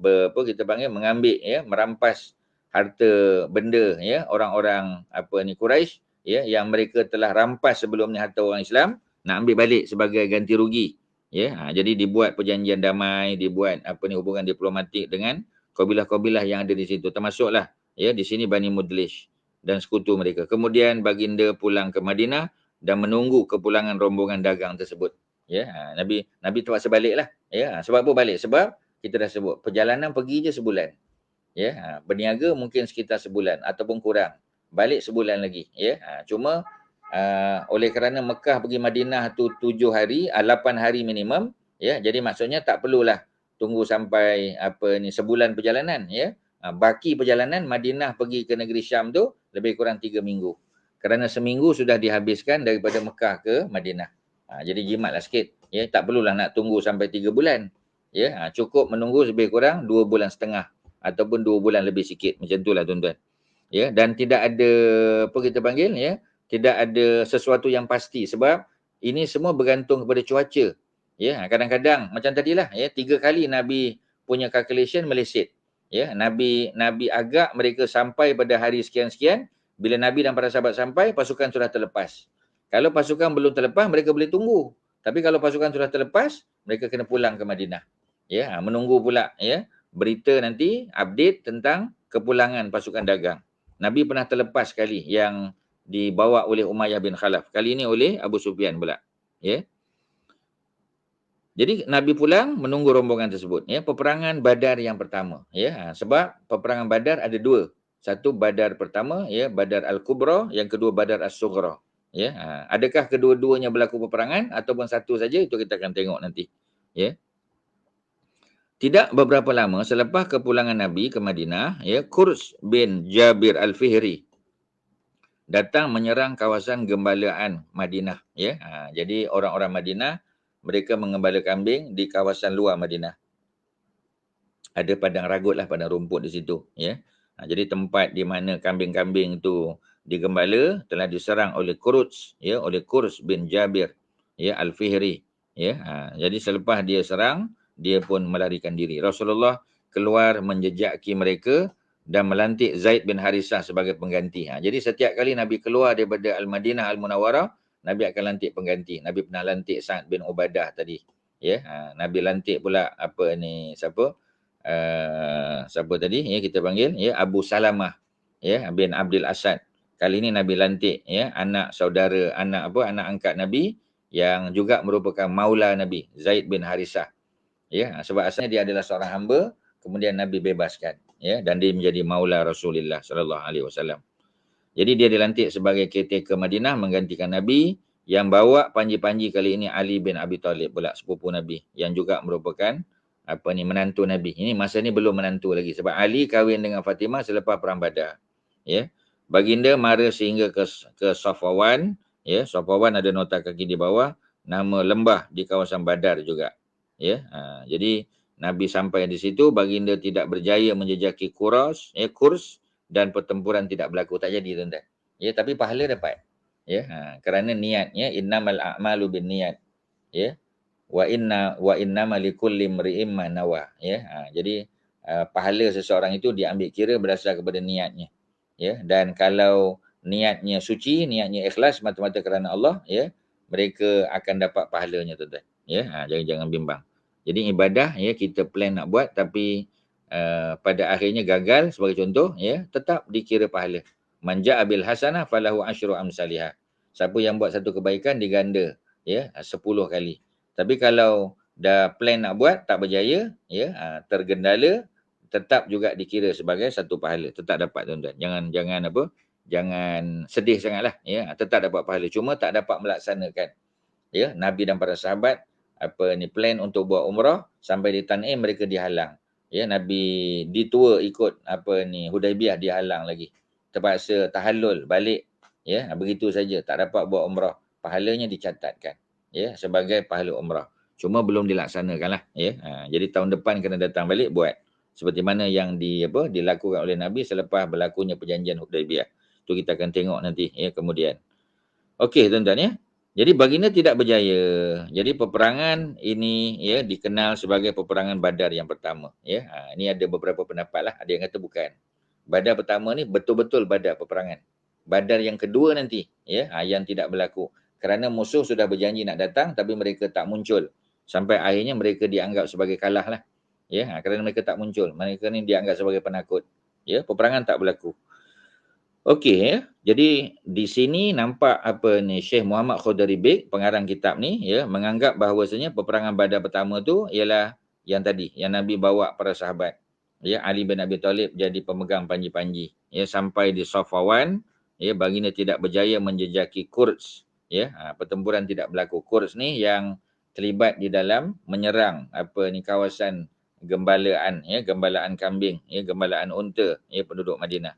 mengambil ya, merampas harta benda ya, orang-orang Quraisy ya, yang mereka telah rampas sebelum ni harta orang Islam, nak ambil balik sebagai ganti rugi. Ya, jadi dibuat perjanjian damai, dibuat hubungan diplomatik dengan kabilah-kabilah yang ada di situ, termasuklah ya di sini Bani Mudlish dan sekutu mereka. Kemudian baginda pulang ke Madinah dan menunggu kepulangan rombongan dagang tersebut. Ya, Nabi terpaksa baliklah. Ya, sebab apa balik? Sebab kita dah sebut perjalanan pergi je sebulan. Ya, berniaga mungkin sekitar sebulan ataupun kurang. Balik sebulan lagi. Ya, cuma oleh kerana Mekah pergi Madinah tu 7 hari, 8 hari minimum. Ya, jadi maksudnya tak perlulah tunggu sampai sebulan perjalanan ya. Baki perjalanan Madinah pergi ke negeri Syam tu lebih kurang 3 minggu. Kerana seminggu sudah dihabiskan daripada Mekah ke Madinah. Jadi jimatlah sikit. Ya, tak perlulah nak tunggu sampai 3 bulan. Ya, cukup menunggu lebih kurang 2 bulan setengah ataupun 2 bulan lebih sikit. Macam itulah tuan-tuan. Ya, dan tidak ada tidak ada sesuatu yang pasti sebab ini semua bergantung kepada cuaca. Ya, kadang-kadang macam tadilah ya, 3 kali Nabi punya calculation meleset. Ya, Nabi agak mereka sampai pada hari sekian-sekian, bila Nabi dan para sahabat sampai, pasukan sudah terlepas. Kalau pasukan belum terlepas, mereka boleh tunggu. Tapi kalau pasukan sudah terlepas, mereka kena pulang ke Madinah. Ya, menunggu pula ya berita nanti update tentang kepulangan pasukan dagang. Nabi pernah terlepas sekali yang dibawa oleh Umayyah bin Khalaf. Kali ini oleh Abu Sufyan pula. Ya. Jadi Nabi pulang menunggu rombongan tersebut. Ya, peperangan Badar yang pertama. Ya, sebab peperangan Badar ada 2. Satu Badar pertama, ya, Badar Al-Kubra, yang kedua Badar As-Sughra. Ya, adakah kedua-duanya berlaku peperangan ataupun satu saja, itu kita akan tengok nanti. Ya. Tidak beberapa lama selepas kepulangan Nabi ke Madinah, ya, Qurs bin Jabir Al-Fihri datang menyerang kawasan gembalaan Madinah. Ya, jadi orang-orang Madinah mereka mengembala kambing di kawasan luar Madinah. Ada padang ragut lah, padang rumput di situ. Ya, jadi tempat di mana kambing-kambing itu digembala telah diserang oleh Qurs, ya, oleh Qurs bin Jabir, ya, Al-Fihri. Ya, jadi selepas dia serang, dia pun melarikan diri. Rasulullah keluar menjejaki mereka dan melantik Zaid bin Harisah sebagai pengganti. Jadi setiap kali Nabi keluar daripada Al-Madinah Al-Munawwarah, Nabi akan lantik pengganti. Nabi pernah lantik Sa'ad bin Ubadah tadi. Ya, Nabi lantik pula siapa tadi ya kita panggil ya, Abu Salamah ya bin Abdul Asad. Kali ini Nabi lantik ya anak angkat Nabi yang juga merupakan maula Nabi, Zaid bin Harisah. Ya, sebab asalnya dia adalah seorang hamba, kemudian Nabi bebaskan ya, dan dia menjadi maula Rasulullah sallallahu alaihi wasallam. Jadi dia dilantik sebagai caretaker Madinah menggantikan Nabi. Yang bawa panji-panji kali ini Ali bin Abi Talib pula, sepupu Nabi, yang juga merupakan menantu Nabi. Ini masa ni belum menantu lagi sebab Ali kahwin dengan Fatimah selepas perang Badar. Ya. Baginda mara sehingga ke Safawan, ya. Safawan ada nota kaki di bawah, nama lembah di kawasan Badar juga. Ya. Jadi Nabi sampai di situ, baginda tidak berjaya menjejaki Kurs dan pertempuran tidak berlaku, tak jadi tuan-tuan. Ya, tapi pahala dapat. Ya, kerana niatnya innamal a'malu binniat. Ya. Wa innama likulli imri'in ma nawa. Ya. Jadi pahala seseorang itu diambil kira berdasar kepada niatnya. Ya, dan kalau niatnya suci, niatnya ikhlas mata-mata kerana Allah, ya, mereka akan dapat pahalanya tuan-tuan. Ya, jangan bimbang. Jadi ibadah, ya, kita plan nak buat tapi pada akhirnya gagal sebagai contoh, ya, tetap dikira pahala. Man ja'a bil hasanah falahu asyru amsalihah. Siapa yang buat satu kebaikan diganda, ya, 10 kali. Tapi kalau dah plan nak buat tak berjaya, ya, tergendala, tetap juga dikira sebagai satu pahala, tetap dapat tuan-tuan. Jangan sedih sangatlah, ya, tetap dapat pahala, cuma tak dapat melaksanakan. Ya, Nabi dan para sahabat plan untuk buat umrah, sampai di Tan'im mereka dihalang. Ya, Nabi ditua ikut Hudaibiyah, dihalang lagi. Terpaksa tahallul balik. Ya, begitu saja, tak dapat buat umrah. Pahalanya dicatatkan, ya, sebagai pahala umrah. Cuma belum dilaksanakanlah, ya. Jadi tahun depan kena datang balik buat. Seperti mana yang dilakukan oleh Nabi selepas berlakunya perjanjian Hudaibiyah. Tu kita akan tengok nanti, ya, kemudian. Okey tuan-tuan, ya. Jadi baginda tidak berjaya. Jadi peperangan ini, ya, dikenal sebagai peperangan Badar yang pertama, ya. Ini ada beberapa pendapat lah, ada yang kata bukan. Badar pertama ni betul-betul Badar peperangan. Badar yang kedua nanti, ya, yang tidak berlaku. Kerana musuh sudah berjanji nak datang tapi mereka tak muncul. Sampai akhirnya mereka dianggap sebagai kalah lah. Ya, kerana mereka tak muncul. Mereka ni dianggap sebagai penakut. Ya, peperangan tak berlaku. Okey, ya. Jadi di sini nampak Syekh Muhammad Khudari Beg, pengarang kitab ni, ya, menganggap bahawasanya peperangan Badar pertama tu ialah yang tadi, yang Nabi bawa para sahabat. Ya, Ali bin Abi Talib jadi pemegang panji-panji. Ya, sampai di Safawan, ya, baginda tidak berjaya menjejaki Kurs. Ya, pertempuran tidak berlaku. Kurs ni yang terlibat di dalam menyerang kawasan gembalaan, ya, gembalaan kambing, ya, gembalaan unta, ya, penduduk Madinah.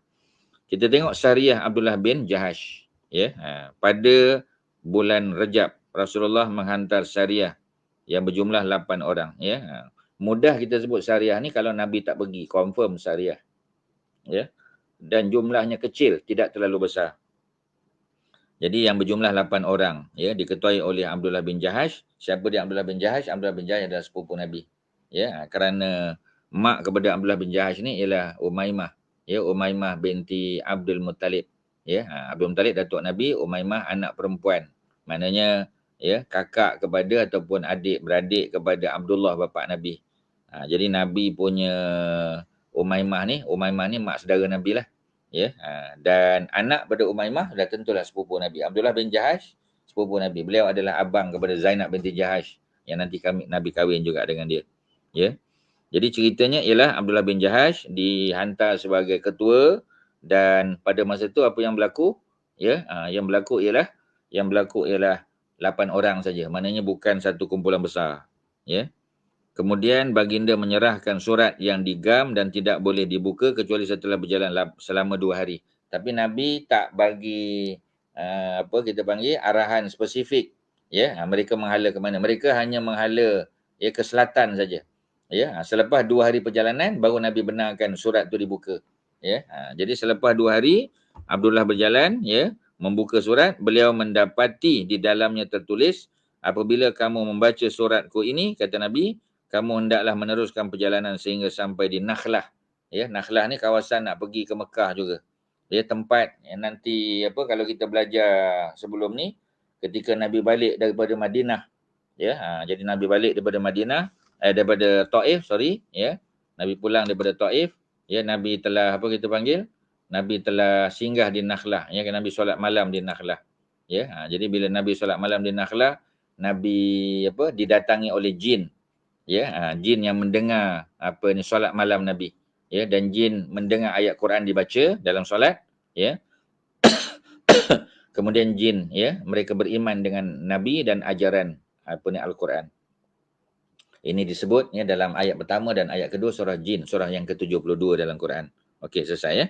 Kita tengok Sariyah Abdullah bin Jahash, ya. Pada bulan Rejab, Rasulullah menghantar Sariyah yang berjumlah 8 orang, ya. Mudah kita sebut Sariyah ni kalau Nabi tak pergi, confirm Sariyah, ya. Dan jumlahnya kecil, tidak terlalu besar. Jadi yang berjumlah 8 orang, ya, diketuai oleh Abdullah bin Jahash. Siapa dia Abdullah bin Jahash? Abdullah bin Jahash adalah sepupu Nabi. Ya, kerana mak kepada Abdullah bin Jahash ni ialah Umaymah. Ya, Umaymah binti Abdul Muttalib. Ya, Abdul Muttalib datuk Nabi, Umaymah anak perempuan. Maknanya, ya, kakak kepada ataupun adik beradik kepada Abdullah bapa Nabi. Jadi Nabi punya Umaymah ni mak saudara Nabi lah. Ya, dan anak pada Umaymah dah tentulah sepupu Nabi. Abdullah bin Jahash sepupu Nabi. Beliau adalah abang kepada Zainab binti Jahash yang nanti Nabi kahwin juga dengan dia. Ya. Jadi ceritanya ialah Abdullah bin Jahash dihantar sebagai ketua, dan pada masa itu apa yang berlaku? Ya, yang berlaku ialah 8 orang saja. Maknanya bukan satu kumpulan besar. Ya. Kemudian baginda menyerahkan surat yang digam dan tidak boleh dibuka kecuali setelah berjalan selama 2 hari. Tapi Nabi tak bagi arahan spesifik. Ya, mereka menghala ke mana? Mereka hanya menghala, ya, ke selatan saja. Ya, selepas 2 hari perjalanan baru Nabi benarkan surat tu dibuka. Ya, jadi selepas 2 hari Abdullah berjalan, ya, membuka surat, beliau mendapati di dalamnya tertulis, apabila kamu membaca suratku ini, kata Nabi, kamu hendaklah meneruskan perjalanan sehingga sampai di Nakhlah. Ya, Nakhlah ni kawasan nak pergi ke Mekah juga. Ya, tempat yang nanti kalau kita belajar sebelum ni, ketika Nabi balik daripada Madinah. Ya, jadi Nabi balik daripada Madinah, daripada Taif, ya. Nabi pulang daripada Taif, ya, Nabi telah Nabi telah singgah di Nakhlah, ya, Nabi solat malam di Nakhlah. Ya, jadi bila Nabi solat malam di Nakhlah, Nabi didatangi oleh jin. Ya, jin yang mendengar solat malam Nabi. Ya, dan jin mendengar ayat Quran dibaca dalam solat, ya. Kemudian jin, ya, mereka beriman dengan Nabi dan ajaran Al-Quran. Ini disebut, ya, dalam ayat pertama dan ayat kedua surah Jin, surah yang ke-72 dalam Quran. Okey, selesai, ya.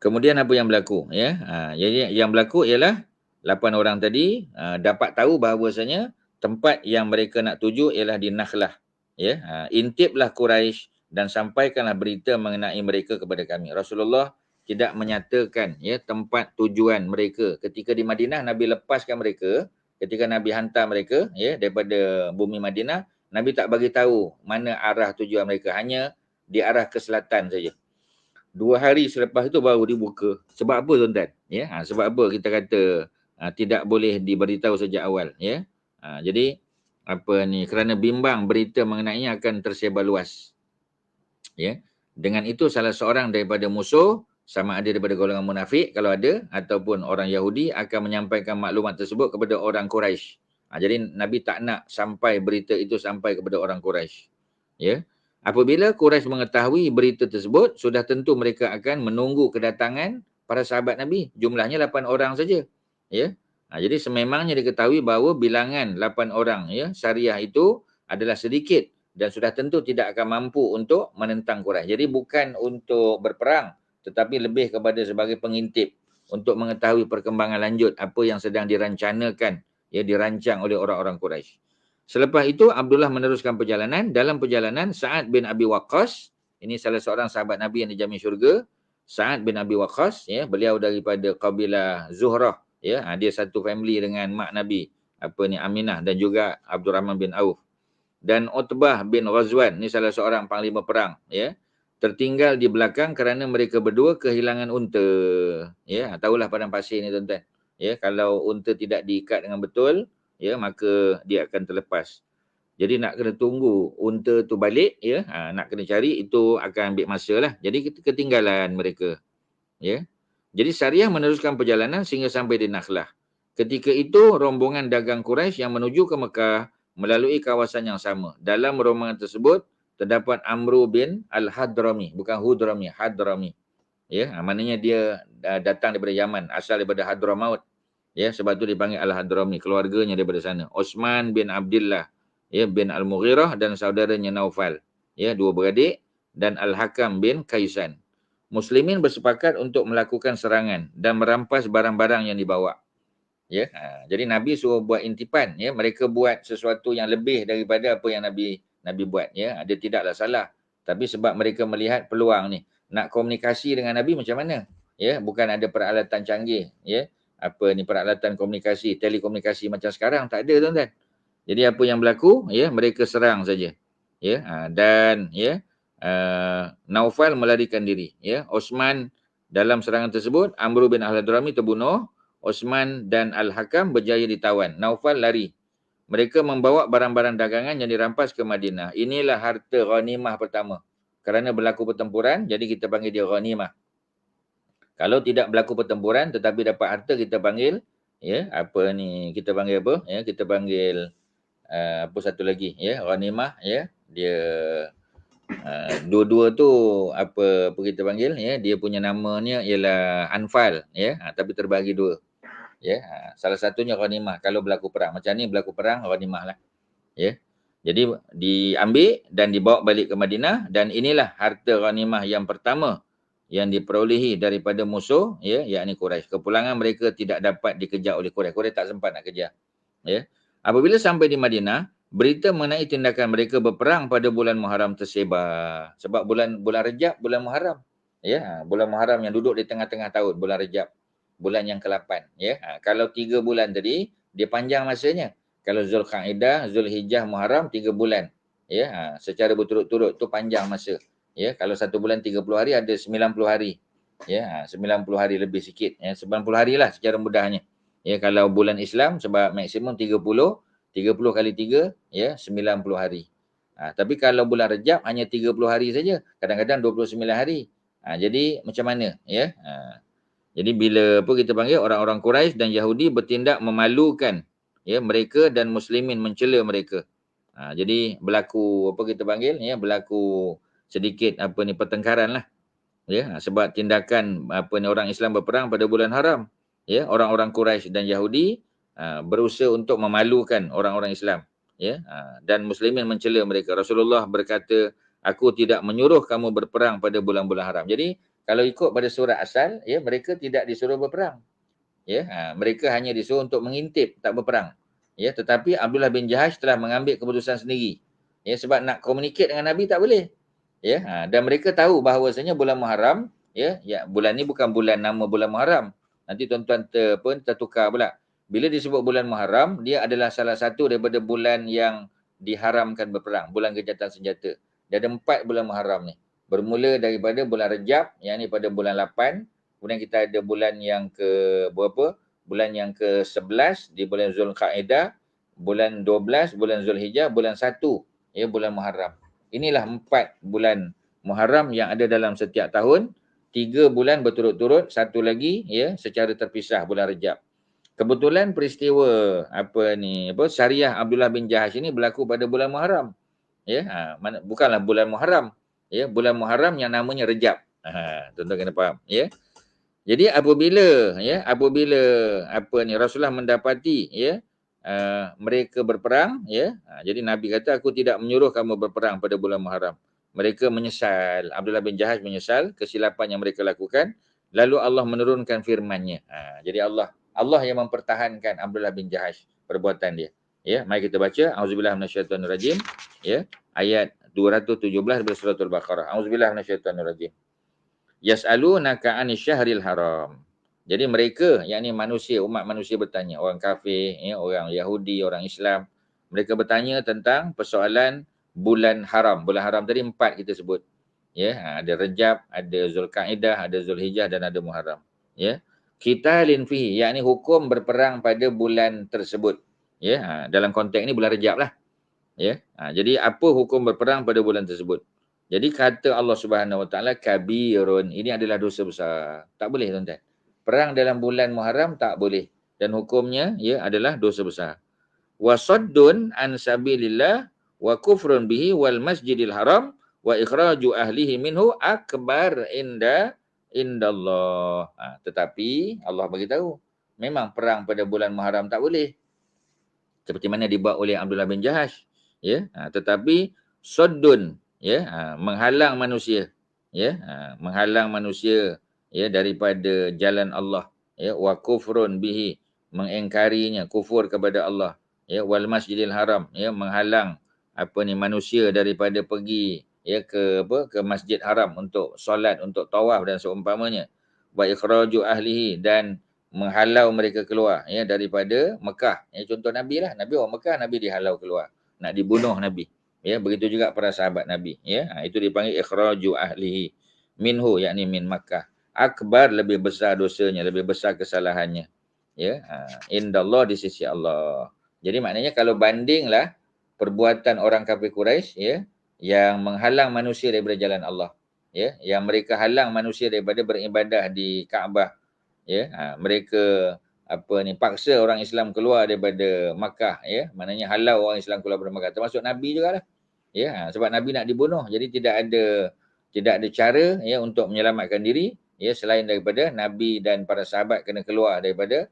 Kemudian apa yang berlaku, ya? Jadi yang berlaku ialah 8 orang tadi dapat tahu bahawasanya tempat yang mereka nak tuju ialah di Nakhlah. ya, intiplah Quraisy dan sampaikanlah berita mengenai mereka kepada kami. Rasulullah tidak menyatakan ya tempat tujuan mereka ketika di Madinah. Nabi lepaskan mereka ketika Nabi hantar mereka ya daripada bumi Madinah. Nabi tak bagi tahu mana arah tujuan mereka, hanya di arah ke selatan saja. 2 hari selepas itu baru dibuka. Sebab apa tuan-tuan? Ya, sebab apa kita kata tidak boleh diberitahu sejak awal, ya. Jadi apa ni, kerana bimbang berita mengenainya akan tersebar luas. Ya. Dengan itu salah seorang daripada musuh, sama ada daripada golongan munafik kalau ada, ataupun orang Yahudi akan menyampaikan maklumat tersebut kepada orang Quraisy. Jadi Nabi tak nak sampai berita itu sampai kepada orang Quraisy. Ya. Apabila Quraisy mengetahui berita tersebut, sudah tentu mereka akan menunggu kedatangan para sahabat Nabi. Jumlahnya 8 orang saja. Ya. Jadi sememangnya diketahui bahawa bilangan 8 orang ya Syariah itu adalah sedikit dan sudah tentu tidak akan mampu untuk menentang Quraisy. Jadi bukan untuk berperang, tetapi lebih kepada sebagai pengintip untuk mengetahui perkembangan lanjut apa yang sedang dirancangkan, ya dirancang oleh orang-orang Quraisy. Selepas itu Abdullah meneruskan perjalanan. Dalam perjalanan Sa'ad bin Abi Waqqas, ini salah seorang sahabat Nabi yang dijamin syurga. Sa'ad bin Abi Waqqas, ya, beliau daripada kabilah Zuhrah, ya, dia satu family dengan mak Nabi, Aminah dan juga Abdurrahman bin Auf. Dan Utbah bin Ghazwan, ni salah seorang panglima perang, ya, tertinggal di belakang kerana mereka berdua kehilangan unta. Ya, tahulah padang pasir ni tuan-tuan. Ya, kalau unta tidak diikat dengan betul, ya, maka dia akan terlepas. Jadi nak kena tunggu unta tu balik, ya, nak kena cari, itu akan ambil masa lah. Jadi ketinggalan mereka. Ya. Jadi Syariah meneruskan perjalanan sehingga sampai di Nakhlah. Ketika itu rombongan dagang Quraisy yang menuju ke Mekah melalui kawasan yang sama. Dalam rombongan tersebut terdapat Amru bin Al-Hadrami, bukan Hudrami, Hadrami. Ya, maknanya dia datang daripada Yaman, asal daripada Hadramaut. Ya, sebab tu dipanggil Al-Hadrami, keluarganya daripada sana. Osman bin Abdullah, ya, bin Al-Mughirah dan saudaranya Naufal, ya, 2 beradik, dan Al-Hakam bin Kaisan. Muslimin bersepakat untuk melakukan serangan dan merampas barang-barang yang dibawa. Ya, jadi Nabi suruh buat intipan, ya, mereka buat sesuatu yang lebih daripada apa yang Nabi buat, ya. Dia tidaklah salah, tapi sebab mereka melihat peluang ni, nak komunikasi dengan Nabi macam mana? Ya, bukan ada peralatan canggih, ya. Peralatan komunikasi, telekomunikasi macam sekarang tak ada, tuan-tuan. Jadi apa yang berlaku, ya, mereka serang saja. Ya, dan ya, Naufal melarikan diri, ya. Osman dalam serangan tersebut, Amru bin Al-Hadrami terbunuh, Osman dan Al-Hakam berjaya ditawan. Naufal lari. Mereka membawa barang-barang dagangan yang dirampas ke Madinah. Inilah harta ghanimah pertama. Kerana berlaku pertempuran, jadi kita panggil dia ghanimah. Kalau tidak berlaku pertempuran tetapi dapat harta, kita panggil, ya, kita panggil apa? Ya, kita panggil apa satu lagi, ya, ghanimah, ya. Dia dua-dua tu apa kita panggil, ya, dia punya namanya ialah anfal, ya, tapi terbahagi 2. Ya, salah satunya ghanimah kalau berlaku perang. Macam ni berlaku perang, ghanimah lah. Ya. Jadi diambil dan dibawa balik ke Madinah, dan inilah harta ghanimah yang pertama yang diperolehi daripada musuh, ya, yakni Quraisy. Kepulangan mereka tidak dapat dikejar oleh Quraisy. Quraisy tak sempat nak kejar. Ya. Apabila sampai di Madinah, berita mengenai tindakan mereka berperang pada bulan Muharram tersebar. Sebab bulan Rejab, bulan Muharram. Ya, bulan Muharram yang duduk di tengah-tengah tahun, bulan Rejab, bulan yang ke-8, ya. Kalau 3 bulan tadi, dia panjang masanya. Kalau Zulkaidah, Zulhijjah, Muharram 3 bulan. Ya, secara berturut-turut tu panjang masa. Ya, kalau 1 bulan 30 hari, ada 90 hari. Ya, 90 hari lebih sikit, ya, 90 hari lah secara mudahnya. Ya, kalau bulan Islam sebab maksimum 30 kali 3, ya, 90 hari. Tapi kalau bulan Rejab hanya 30 hari saja, kadang-kadang 29 hari. Jadi macam mana, ya? Jadi bila kita panggil, orang-orang Quraisy dan Yahudi bertindak memalukan, ya, mereka dan muslimin mencela mereka. Jadi berlaku kita panggil, ya, berlaku sedikit pertengkaran lah, ya, sebab tindakan orang Islam berperang pada bulan haram. Ya, orang-orang Quraisy dan Yahudi berusaha untuk memalukan orang-orang Islam, ya, dan muslimin mencela mereka. Rasulullah berkata, aku tidak menyuruh kamu berperang pada bulan-bulan haram. Jadi kalau ikut pada surah asal, ya, mereka tidak disuruh berperang. Ya, mereka hanya disuruh untuk mengintip, tak berperang. Ya, tetapi Abdullah bin Jahash telah mengambil keputusan sendiri. Ya, sebab nak communicate dengan Nabi tak boleh. Ya, dan mereka tahu bahawasanya bulan Muharram, bulan ni bukan bulan nama bulan Muharram. Nanti tuan-tuan tertukar pula. Bila disebut bulan Muharram, dia adalah salah satu daripada bulan yang diharamkan berperang, bulan gencatan senjata. Dia ada 4 bulan Muharram ni. Bermula daripada bulan Rejab, yang ni pada bulan 8. Kemudian kita ada bulan yang ke berapa? Bulan yang ke-11 di bulan Zulkaidah, bulan 12 bulan Zulhijjah, bulan 1 bulan Muharram. Inilah 4 bulan Muharram yang ada dalam setiap tahun. 3 bulan berturut-turut, satu lagi secara terpisah bulan Rejab. Kebetulan peristiwa Syariah Abdullah bin Jahash ini berlaku pada bulan Muharram. Bukanlah bulan Muharram. Bulan Muharram yang namanya Rejab. Tuan-tuan kena faham, Jadi apabila Rasulullah mendapati mereka berperang, jadi Nabi kata, aku tidak menyuruh kamu berperang pada bulan Muharram. Mereka menyesal, Abdullah bin Jahash menyesal kesilapan yang mereka lakukan, lalu Allah menurunkan firman-Nya. Jadi Allah yang mempertahankan Abdullah bin Jahash perbuatan dia. Mari kita baca auzubillahi minasyaitonirrajim, ayat 217 dari surah Al-Baqarah. Auzubillahi minasyaitonirrajim. Yas'alunaka 'anil syahril haram. Jadi mereka, yakni manusia, umat manusia bertanya, orang kafir, orang Yahudi, orang Islam, mereka bertanya tentang persoalan bulan haram. Bulan haram tadi 4 kita sebut. Ada Rejab, ada Zulkaidah, ada Zulhijjah dan ada Muharram. Qitalin fihi, yakni hukum berperang pada bulan tersebut. Dalam konteks ni bulan Rejab lah. Jadi apa hukum berperang pada bulan tersebut? Jadi kata Allah Subhanahu Wa Taala kabirun, ini adalah dosa besar. Tak boleh tuan-tuan. Perang dalam bulan Muharram tak boleh, dan hukumnya adalah dosa besar. Wa saddun an sabilillah wa kufrun bihi wal masjidil haram wa ikhraju ahlihi minhu akbar indallah. Tetapi Allah bagi tahu, memang perang pada bulan Muharram tak boleh. Seperti mana dibuat oleh Abdullah bin Jahash, tetapi saddun, menghalang manusia, menghalang manusia daripada jalan Allah, wa kufrun bihi, mengingkarinya, kufur kepada Allah, wal masjidil haram, menghalang manusia daripada pergi ke Masjid Haram untuk solat, untuk tawaf dan seumpamanya, wa ikhraju ahlihi, dan menghalau mereka keluar daripada Mekah. Contoh Nabi lah, Nabi orang Mekah, Nabi dihalau keluar, nak dibunuh Nabi. Begitu juga para sahabat Nabi. Itu dipanggil ikhraju ahlihi minhu, yakni min Makkah. Akbar, lebih besar dosanya, lebih besar kesalahannya. Indallah, di sisi Allah. Jadi maknanya kalau bandinglah perbuatan orang kafir Quraisy yang menghalang manusia daripada jalan Allah, yang mereka halang manusia daripada beribadah di Kaabah, mereka paksa orang Islam keluar daripada Makkah, maknanya halau orang Islam keluar daripada Makkah, termasuk Nabi jugalah. Sebab Nabi nak dibunuh, jadi tidak ada cara untuk menyelamatkan diri selain daripada Nabi dan para sahabat kena keluar daripada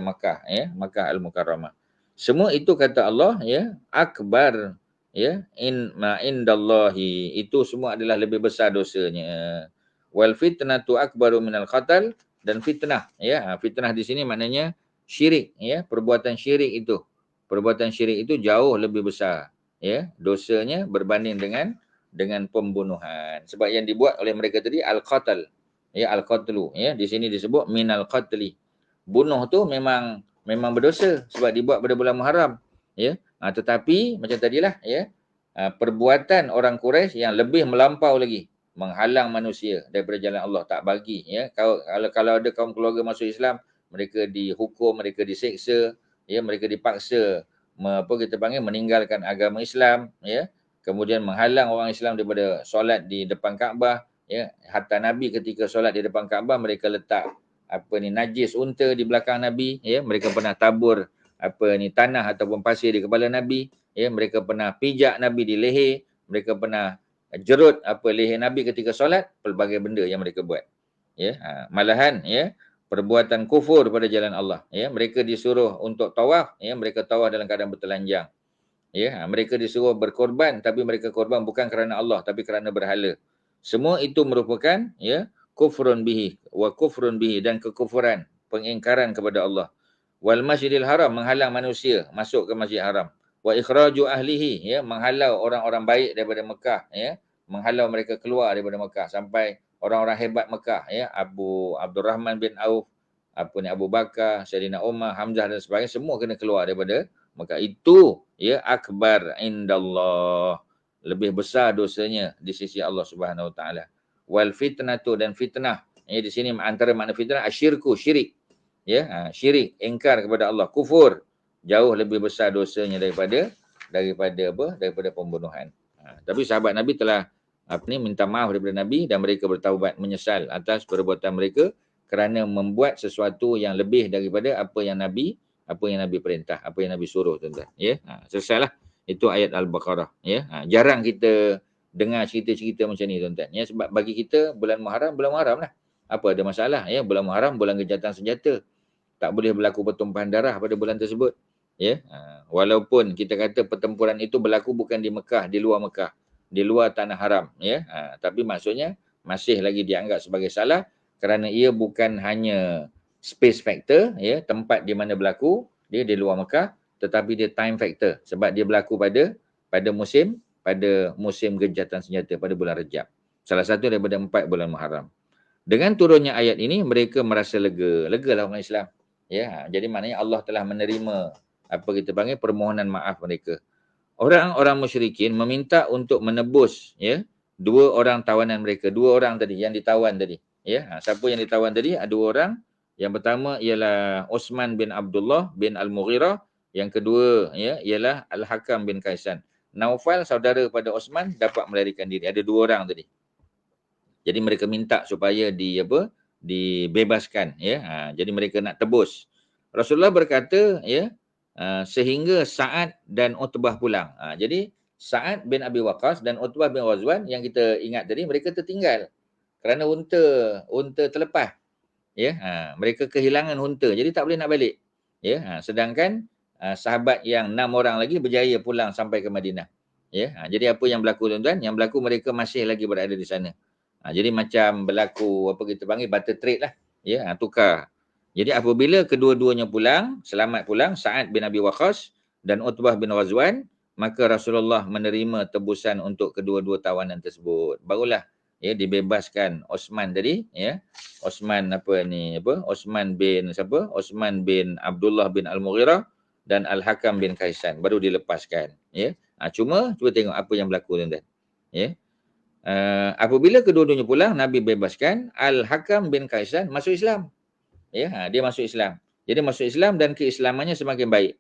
Makkah, Makkah Al-Mukarramah. Semua itu kata Allah akbar, indallahi, itu semua adalah lebih besar dosanya. Wal fitnatu akbaru minal qatal, dan fitnah, fitnah di sini maknanya syirik, perbuatan syirik itu jauh lebih besar dosanya berbanding dengan pembunuhan. Sebab yang dibuat oleh mereka tadi al-qatal, al-qatlu, di sini disebut minal qatli. Bunuh tu memang berdosa sebab dibuat pada bulan Muharram, tetapi macam tadilah, perbuatan orang Quraisy yang lebih melampau lagi, menghalang manusia daripada jalan Allah, tak bagi. Kalau ada kaum keluarga masuk Islam, mereka dihukum, mereka diseksa, mereka dipaksa meninggalkan agama Islam, kemudian menghalang orang Islam daripada solat di depan Kaabah, hatta Nabi ketika solat di depan Kaabah, mereka letak najis unta di belakang Nabi, mereka pernah tabur tanah ataupun pasir di kepala Nabi, mereka pernah pijak Nabi di leher, mereka pernah jerut leher Nabi ketika solat, pelbagai benda yang mereka buat. Malahan perbuatan kufur pada jalan Allah. Mereka disuruh untuk tawaf, mereka tawaf dalam keadaan bertelanjang. Mereka disuruh berkorban, tapi mereka korban bukan kerana Allah, tapi kerana berhala. Semua itu merupakan kufrun bihi wa kufrun bihi, dan kekufuran, pengingkaran kepada Allah. Wal masjidil haram, menghalang manusia masuk ke Masjid Haram. wa ikhraju ahlihi, ya, menghalau orang-orang baik daripada Mekah, ya, menghalau mereka keluar daripada Mekah sampai orang-orang hebat Mekah, ya, Abdurrahman bin Auf, Abu Bakar, Sayyidina Umar, Hamzah dan sebagainya, semua kena keluar daripada Mekah. Itu, ya, akbar indallah, lebih besar dosanya di sisi Allah Subhanahu Wa Taala. Wal fitnatu, dan fitnah, ya, di sini antara makna fitnah asyirku, syirik, ya, syirik, ingkar kepada Allah, kufur, jauh lebih besar dosanya daripada pembunuhan. Tapi sahabat Nabi telah minta maaf daripada Nabi dan mereka bertaubat, menyesal atas perbuatan mereka kerana membuat sesuatu yang lebih daripada apa yang Nabi perintah, apa yang Nabi suruh, tuan-tuan. Ya, selesailah. Itu ayat Al-Baqarah. Ya, jarang kita dengar cerita-cerita macam ni, tuan-tuan. Ya, sebab bagi kita bulan Muharram lah. Apa ada masalah? Ya, bulan Muharram bulan gejatan senjata. Tak boleh berlaku pertumpahan darah pada bulan tersebut. Ya, walaupun kita kata pertempuran itu berlaku bukan di Mekah, di luar Mekah, di luar tanah haram, ya, tapi maksudnya masih lagi dianggap sebagai salah kerana ia bukan hanya space factor, ya, tempat di mana berlaku, dia di luar Mekah, tetapi dia time factor sebab dia berlaku pada musim gejatan senjata pada bulan Rejab, salah satu daripada 4 bulan Muharram. Dengan turunnya ayat ini, mereka merasa legalah orang Islam. Ya, jadi maknanya Allah telah menerima apa kita panggil permohonan maaf mereka. Orang-orang musyrikin meminta untuk menebus, ya, 2 orang tawanan mereka, 2 orang tadi yang ditawan tadi, ya. Siapa yang ditawan tadi? Ada 2 orang. Yang pertama ialah Osman bin Abdullah bin Al-Mughirah, yang kedua, ya, ialah Al-Hakam bin Kaisan. Naufal saudara pada Osman dapat melarikan diri. Ada 2 orang tadi. Jadi mereka minta supaya dibebaskan, ya. Jadi mereka nak tebus. Rasulullah berkata, ya, sehingga Sa'ad dan Utbah pulang. Jadi Sa'ad bin Abi Waqqas dan Utbah bin Ghazwan yang kita ingat tadi, mereka tertinggal kerana unta terlepas. Ya, mereka kehilangan unta, jadi tak boleh nak balik. Ya, sedangkan sahabat yang 6 orang lagi berjaya pulang sampai ke Madinah. Ya, jadi apa yang berlaku, tuan-tuan? Yang berlaku mereka masih lagi berada di sana. Jadi macam berlaku apa kita panggil barter trade lah. Ya, tukar. Jadi apabila kedua-duanya pulang, selamat pulang, Sa'ad bin Abi Waqqas dan Utbah bin Ghazwan, maka Rasulullah menerima tebusan untuk kedua-dua tawanan tersebut. Barulah, ya, dibebaskan Osman tadi, ya. Osman Osman bin Abdullah bin Al-Mughirah dan Al-Hakam bin Kaisan, baru dilepaskan, ya. Cuma cuba tengok apa yang berlaku, tuan-tuan. Ya. Apabila kedua-duanya pulang, Nabi bebaskan, Al-Hakam bin Kaisan masuk Islam. Ya, dia masuk Islam. Jadi masuk Islam dan keislamannya semakin baik.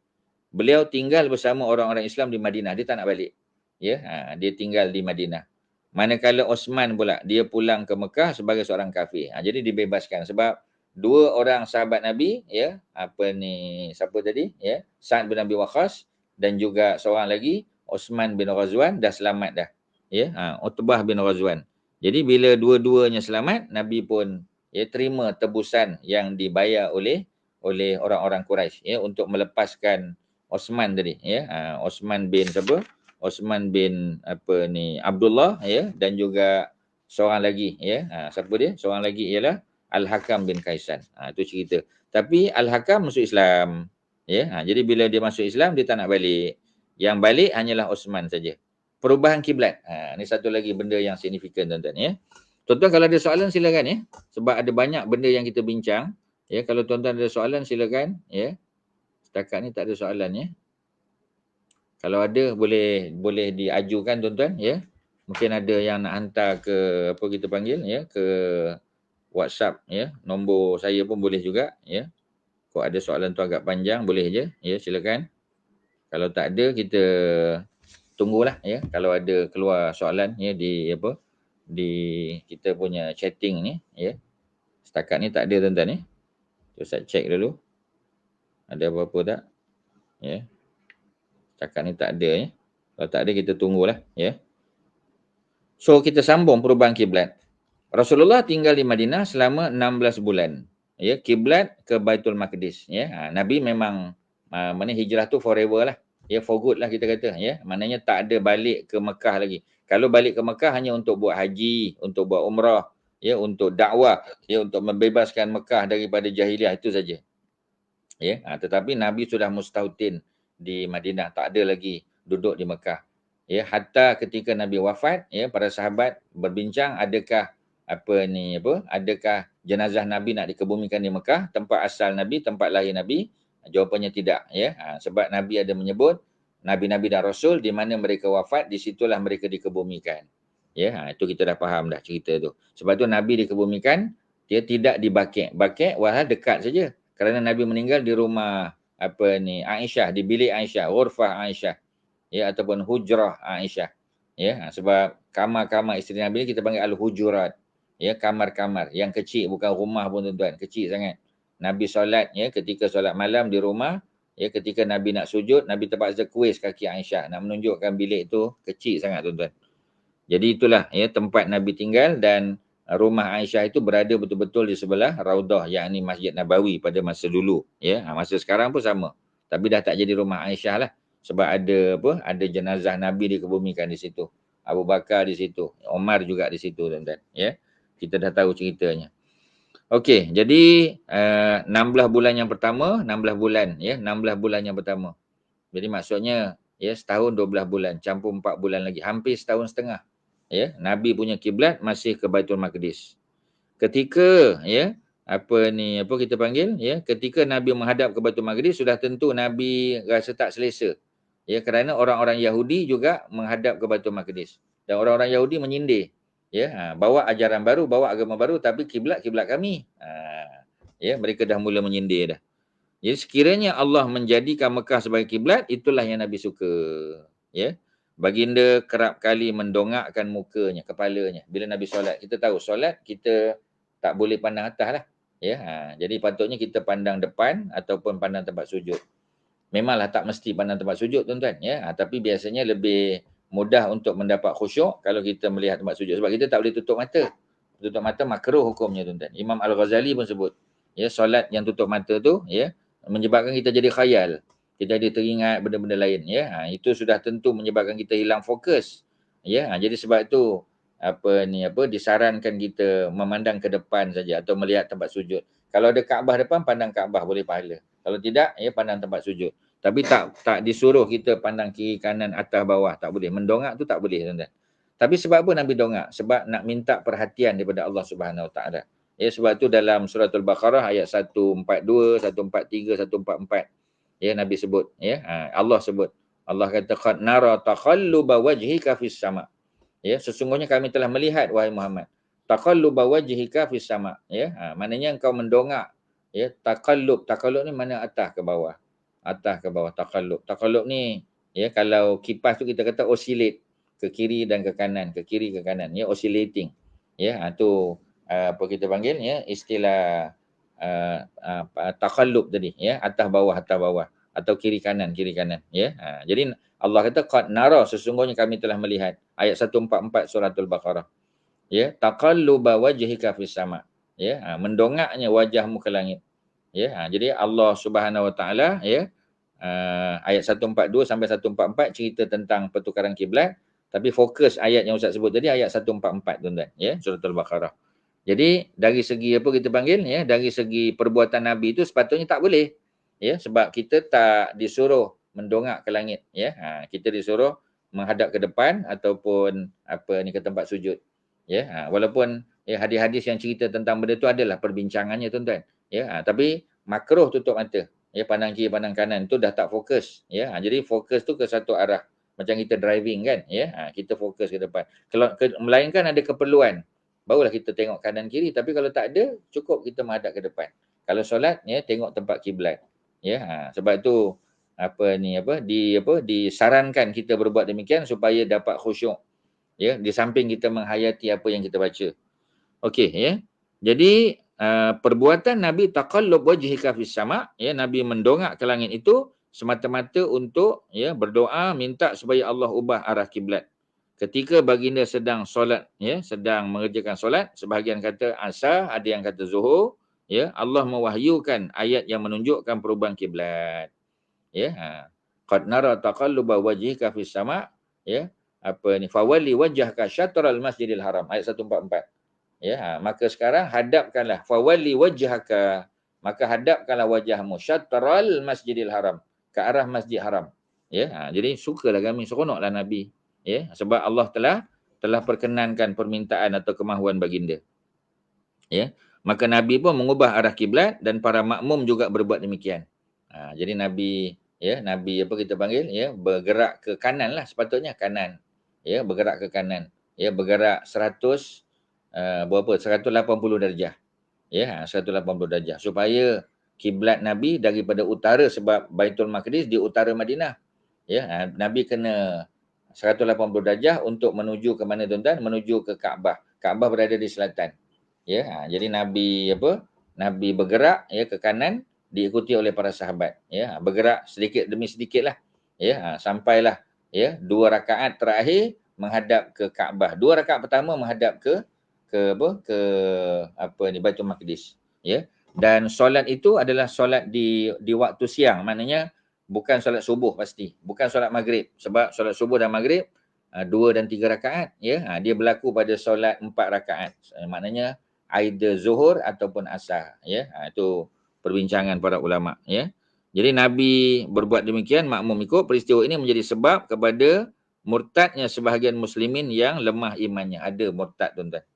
Beliau tinggal bersama orang-orang Islam di Madinah, dia tak nak balik. Ya, dia tinggal di Madinah. Manakala Osman pula, dia pulang ke Mekah sebagai seorang kafir. Jadi dibebaskan sebab 2 orang sahabat Nabi, ya, siapa tadi, ya, Sa'ad bin Abi Waqqas dan juga seorang lagi Osman bin Ghazwan dah selamat dah. Ya, Utbah bin Ghazwan. Jadi bila dua-duanya selamat, Nabi pun, ya, terima tebusan yang dibayar oleh orang-orang Quraisy, ya, untuk melepaskan Osman tadi, ya. Osman bin Abdullah, ya, dan juga seorang lagi, ya. Siapa dia? Seorang lagi ialah Al-Hakam bin Kaisan. Itu cerita. Tapi Al-Hakam masuk Islam, ya. Jadi bila dia masuk Islam, dia tak nak balik. Yang balik hanyalah Osman saja. Perubahan kiblat. Ini satu lagi benda yang signifikan, tuan-tuan, ya. Tuan-tuan kalau ada soalan silakan, ya. Sebab ada banyak benda yang kita bincang. Ya, kalau tuan-tuan ada soalan silakan, ya. Setakat ni tak ada soalan, ya. Kalau ada boleh diajukan, tuan-tuan, ya. Mungkin ada yang nak hantar ke apa kita panggil, ya, ke WhatsApp, ya. Nombor saya pun boleh juga, ya. Kalau ada soalan tu agak panjang boleh je, ya, silakan. Kalau tak ada kita tunggulah, ya, kalau ada keluar soalan, ya, di kita punya chatting ni, ya. Setakat ni tak ada, tuan-tuan, ya. Jom saya check dulu. Ada apa-apa tak? Ya. Setakat ni tak ada, ya. Kalau tak ada kita tunggulah, ya. So kita sambung perubahan kiblat. Rasulullah tinggal di Madinah selama 16 bulan. Ya, kiblat ke Baitul Maqdis, ya. Nabi memang hijrah tu forever lah. Ya, for good lah kita kata, ya. Maknanya tak ada balik ke Mekah lagi. Kalau balik ke Mekah hanya untuk buat haji, untuk buat umrah, ya, untuk dakwah, ya, untuk membebaskan Mekah daripada jahiliah, itu saja. Ya, tetapi Nabi sudah mustautin di Madinah, tak ada lagi duduk di Mekah. Ya, hatta ketika Nabi wafat, ya, para sahabat berbincang adakah adakah jenazah Nabi nak dikebumikan di Mekah, tempat asal Nabi, tempat lahir Nabi? Jawapannya tidak, ya. Sebab Nabi ada menyebut nabi-nabi dan rasul di mana mereka wafat, di situlah mereka dikebumikan. Ya, itu kita dah faham dah cerita tu. Sebab tu Nabi dikebumikan, dia tidak di Baqi'. Baqi' walah dekat saja. Kerana Nabi meninggal di rumah Aisyah, di bilik Aisyah, ghurfah Aisyah, ya, ataupun hujrah Aisyah. Ya, sebab kamar-kamar isteri Nabi ni kita panggil al-hujurat. Ya, kamar-kamar yang kecil, bukan rumah pun tuan-tuan, kecil sangat. Nabi solat, ya, ketika solat malam di rumah, ya, ketika Nabi nak sujud, Nabi terpaksa kuis kaki Aisyah nak menunjukkan bilik tu kecil sangat tuan-tuan. Jadi itulah, ya, tempat Nabi tinggal, dan rumah Aisyah itu berada betul-betul di sebelah Raudah, yakni Masjid Nabawi pada masa dulu, ya. Masa sekarang pun sama. Tapi dah tak jadi rumah Aisyah lah, sebab ada jenazah Nabi dikebumikan di situ. Abu Bakar di situ, Omar juga di situ, tuan-tuan, ya. Kita dah tahu ceritanya. Okey, jadi 16 bulan yang pertama, 16 bulan, ya, 16 bulan yang pertama. Jadi maksudnya, ya, setahun 12 bulan, campur 4 bulan lagi, hampir setahun setengah. Ya, Nabi punya kiblat masih ke Baitul Maqdis. Ketika, ya, kita panggil, ya, ketika Nabi menghadap ke Baitul Maqdis, sudah tentu Nabi rasa tak selesa. Ya, kerana orang-orang Yahudi juga menghadap ke Baitul Maqdis. Dan orang-orang Yahudi menyindir. Ya, bawa ajaran baru, bawa agama baru, tapi kiblat kami. Ya, mereka dah mula menyindir dah. Jadi sekiranya Allah menjadikan Mekah sebagai kiblat, itulah yang Nabi suka. Ya. Baginda kerap kali mendongakkan mukanya, kepalanya bila Nabi solat. Kita tahu solat kita tak boleh pandang atas lah. Ya. Jadi patutnya kita pandang depan ataupun pandang tempat sujud. Memanglah tak mesti pandang tempat sujud, tuan-tuan, ya. Tapi biasanya lebih mudah untuk mendapat khusyuk kalau kita melihat tempat sujud, sebab kita tak boleh tutup mata. Tutup mata makruh hukumnya, tuan-tuan. Imam Al-Ghazali pun sebut, ya, solat yang tutup mata tu, ya, menyebabkan kita jadi khayal. Kita jadi teringat benda-benda lain, ya. Itu sudah tentu menyebabkan kita hilang fokus. Ya, jadi sebab tu disarankan kita memandang ke depan saja atau melihat tempat sujud. Kalau ada Kaabah depan, pandang Kaabah boleh pahala. Kalau tidak, ya, pandang tempat sujud. Tapi tak disuruh kita pandang kiri kanan atas bawah, tak boleh. Mendongak tu tak boleh, tuan-tuan. Tapi sebab apa Nabi dongak? Sebab nak minta perhatian daripada Allah Subhanahu Wa Taala. Ya, sebab tu dalam surah Al-Baqarah ayat 142, 143, 144, ya, Nabi sebut, ya, Allah sebut. Allah kata qad nara taqalluba wajhika fis sama. Ya, sesungguhnya kami telah melihat wahai Muhammad, taqalluba wajhika fis sama, ya. Maknanya engkau mendongak, ya, taqallub ni mana atas ke bawah. Atas ke bawah, taqallub ni, ya, kalau kipas tu kita kata oscillate ke kiri dan ke kanan, ke kiri ke kanan, ya, oscillating. Ya, tu kita panggil, ya, istilah taqallub tadi, ya, atas bawah atau kiri kanan, ya. Jadi Allah kata qad nara, sesungguhnya kami telah melihat, ayat 144 surah Al-Baqarah. Ya, taqalluba wajhika fis sama. Ya, mendongaknya wajahmu ke langit. Ya, jadi Allah Subhanahu Wa Taala, ya, ayat 142 sampai 144 cerita tentang pertukaran kiblat, tapi fokus ayat yang Ustaz sebut tadi ayat 144, tuan-tuan, ya, surah Al-Baqarah. Jadi dari segi kita panggil, ya, dari segi perbuatan Nabi itu sepatutnya tak boleh. Ya, sebab kita tak disuruh mendongak ke langit, ya. Kita disuruh menghadap ke depan ataupun ke tempat sujud. Ya, walaupun, ya, hadis-hadis yang cerita tentang benda tu adalah perbincangannya, tuan-tuan. Ya, tapi makruh tutup mata. Ya, pandang kiri, pandang kanan tu dah tak fokus. Ya, jadi fokus tu ke satu arah. Macam kita driving kan, ya. Kita fokus ke depan. Kalau melainkan ada keperluan, barulah kita tengok kanan kiri. Tapi kalau tak ada, cukup kita menghadap ke depan. Kalau solat, ya, tengok tempat kiblat. Ya, sebab tu disarankan kita berbuat demikian supaya dapat khusyuk. Ya, di samping kita menghayati apa yang kita baca. Okey, ya. Jadi perbuatan Nabi taqallub wajhika fis sama', ya, Nabi mendongak ke langit itu semata-mata untuk, ya, berdoa minta supaya Allah ubah arah kiblat. Ketika baginda sedang solat, ya, sedang mengerjakan solat, sebahagian kata asar, ada yang kata zuhur, ya, Allah mewahyukan ayat yang menunjukkan perubahan kiblat. Ya, qad nara taqalluba wajhika fis sama', ya, fawalli wajhaka syatral masjidil haram, ayat 144. Ya, maka sekarang hadapkanlah, fawalli wajhaka, maka hadapkanlah wajahmu syatral masjidil haram, ke arah Masjid Haram. Ya, jadi sukalah kami, seronoklah Nabi. Ya, sebab Allah telah perkenankan permintaan atau kemahuan baginda. Ya, maka Nabi pun mengubah arah kiblat dan para makmum juga berbuat demikian. Jadi Nabi, ya, Nabi apa kita panggil, ya, bergerak ke kanan lah sepatutnya, kanan. Ya, bergerak ke kanan. Ya, bergerak 180 darjah. Ya, 180 darjah supaya kiblat Nabi daripada utara, sebab Baitul Maqdis di utara Madinah. Ya, Nabi kena 180 darjah untuk menuju ke mana tuan-tuan? Menuju ke Kaabah. Kaabah berada di selatan. Ya, jadi Nabi apa? Nabi bergerak, ya, ke kanan, diikuti oleh para sahabat. Ya, bergerak sedikit demi sedikit lah. Ya, sampailah, ya, 2 rakaat terakhir menghadap ke Kaabah. 2 rakaat pertama menghadap ke Baitul Maqdis. Ya. Dan solat itu adalah solat di waktu siang, maknanya bukan solat subuh pasti, bukan solat maghrib, sebab solat subuh dan maghrib 2 dan 3 rakaat, ya. Dia berlaku pada solat 4 rakaat. Maknanya either zuhur ataupun asar, ya. Itu perbincangan para ulama, ya. Jadi Nabi berbuat demikian, makmum ikut. Peristiwa ini menjadi sebab kepada murtadnya sebahagian muslimin yang lemah imannya. Ada murtad, tuan-tuan.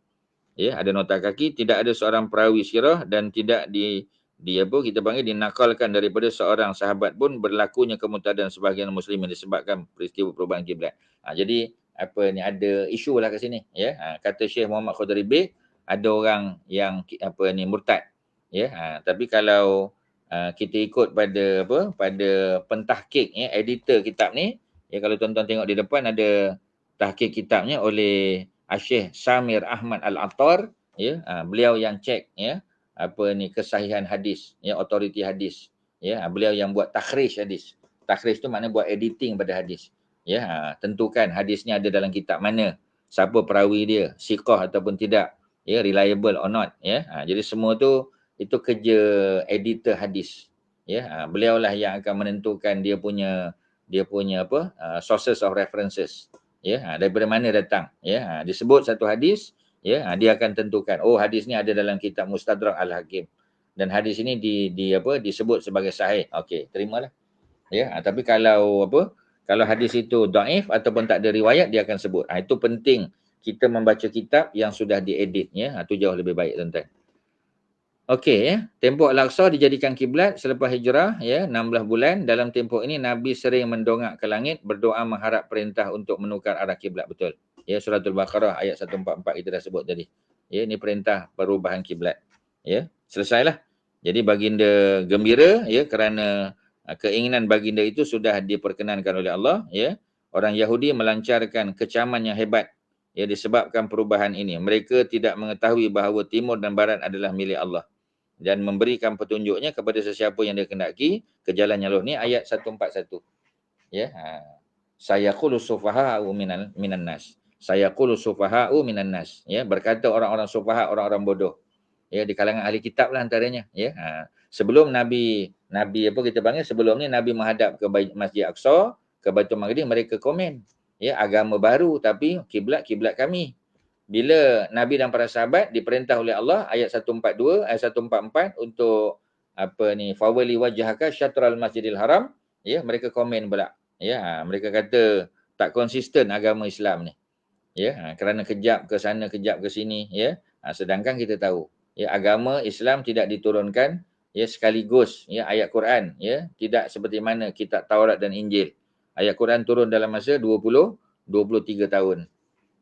Ya, ada nota kaki, tidak ada seorang perawi sirah dan tidak kita panggil dinakalkan daripada seorang sahabat pun berlakunya kemurtadan sebahagian muslimin disebabkan peristiwa perubahan kiblat. Jadi ada isu lah kat sini, ya. Kata Syekh Muhammad Khudri Beg, ada orang yang murtad, ya. Tapi kalau kita ikut pada pentahqiq, ya, editor kitab ni, ya, kalau tuan-tuan tengok di depan ada tahqiq kitabnya oleh Syekh Samir Ahmad Al-Attar, ya, beliau yang cek, ya, kesahihan hadis, ya, authority hadis, ya, beliau yang buat takhrij hadis. Takhrij tu maknanya buat editing pada hadis, ya, tentukan hadisnya ada dalam kitab mana, siapa perawi dia, siqah ataupun tidak, ya, reliable or not, ya. Jadi semua tu itu kerja editor hadis, ya. Beliau lah yang akan menentukan dia punya sources of references. Ya, daripada mana datang, ya. Disebut satu hadis, ya, dia akan tentukan, oh, hadis ni ada dalam kitab Mustadrak Al-Hakim dan hadis ini disebut sebagai sahih. Okey, terimalah, ya. Tapi kalau hadis itu dhaif ataupun tak ada riwayat, dia akan sebut. Itu penting kita membaca kitab yang sudah diedit, ya. Itu jauh lebih baik, tuan-tuan. Okey, ya. Tembok Al-Aqsa dijadikan kiblat selepas hijrah, ya, 16 bulan. Dalam tempoh ini Nabi sering mendongak ke langit berdoa mengharap perintah untuk menukar arah kiblat, betul. Ya, Suratul Baqarah ayat 144 kita dah sebut tadi. Ya, ini perintah perubahan kiblat. Ya, selesailah. Jadi baginda gembira, ya, kerana keinginan baginda itu sudah diperkenankan oleh Allah, ya. Orang Yahudi melancarkan kecaman yang hebat, ya, disebabkan perubahan ini. Mereka tidak mengetahui bahawa timur dan barat adalah milik Allah dan memberikan petunjuknya kepada sesiapa yang dia kendaki ke jalan yang lurus. Ni ayat 141. Ya. Sayaqulu sufaha'u minan nas. Sayaqulu sufaha'u minan nas. Ya, berkata orang-orang sufaha, orang-orang bodoh. Ya, di kalangan ahli kitab lah antaranya, ya. Sebelum Nabi sebelum ni Nabi menghadap ke Masjid Aqsa, ke Baitul Maqdis, mereka komen, ya, agama baru tapi kiblat kami. Bila Nabi dan para sahabat diperintah oleh Allah, ayat 142, ayat 144 untuk fawali wajhaka syatral masjidil haram, ya, mereka komen pula, ya, mereka kata tak konsisten agama Islam ni, ya, kerana kejap ke sana kejap ke sini, ya. Sedangkan kita tahu, ya, agama Islam tidak diturunkan, ya, sekaligus, ya, ayat Quran, ya, tidak seperti mana kitab Taurat dan Injil. Ayat Quran turun dalam masa 23 tahun.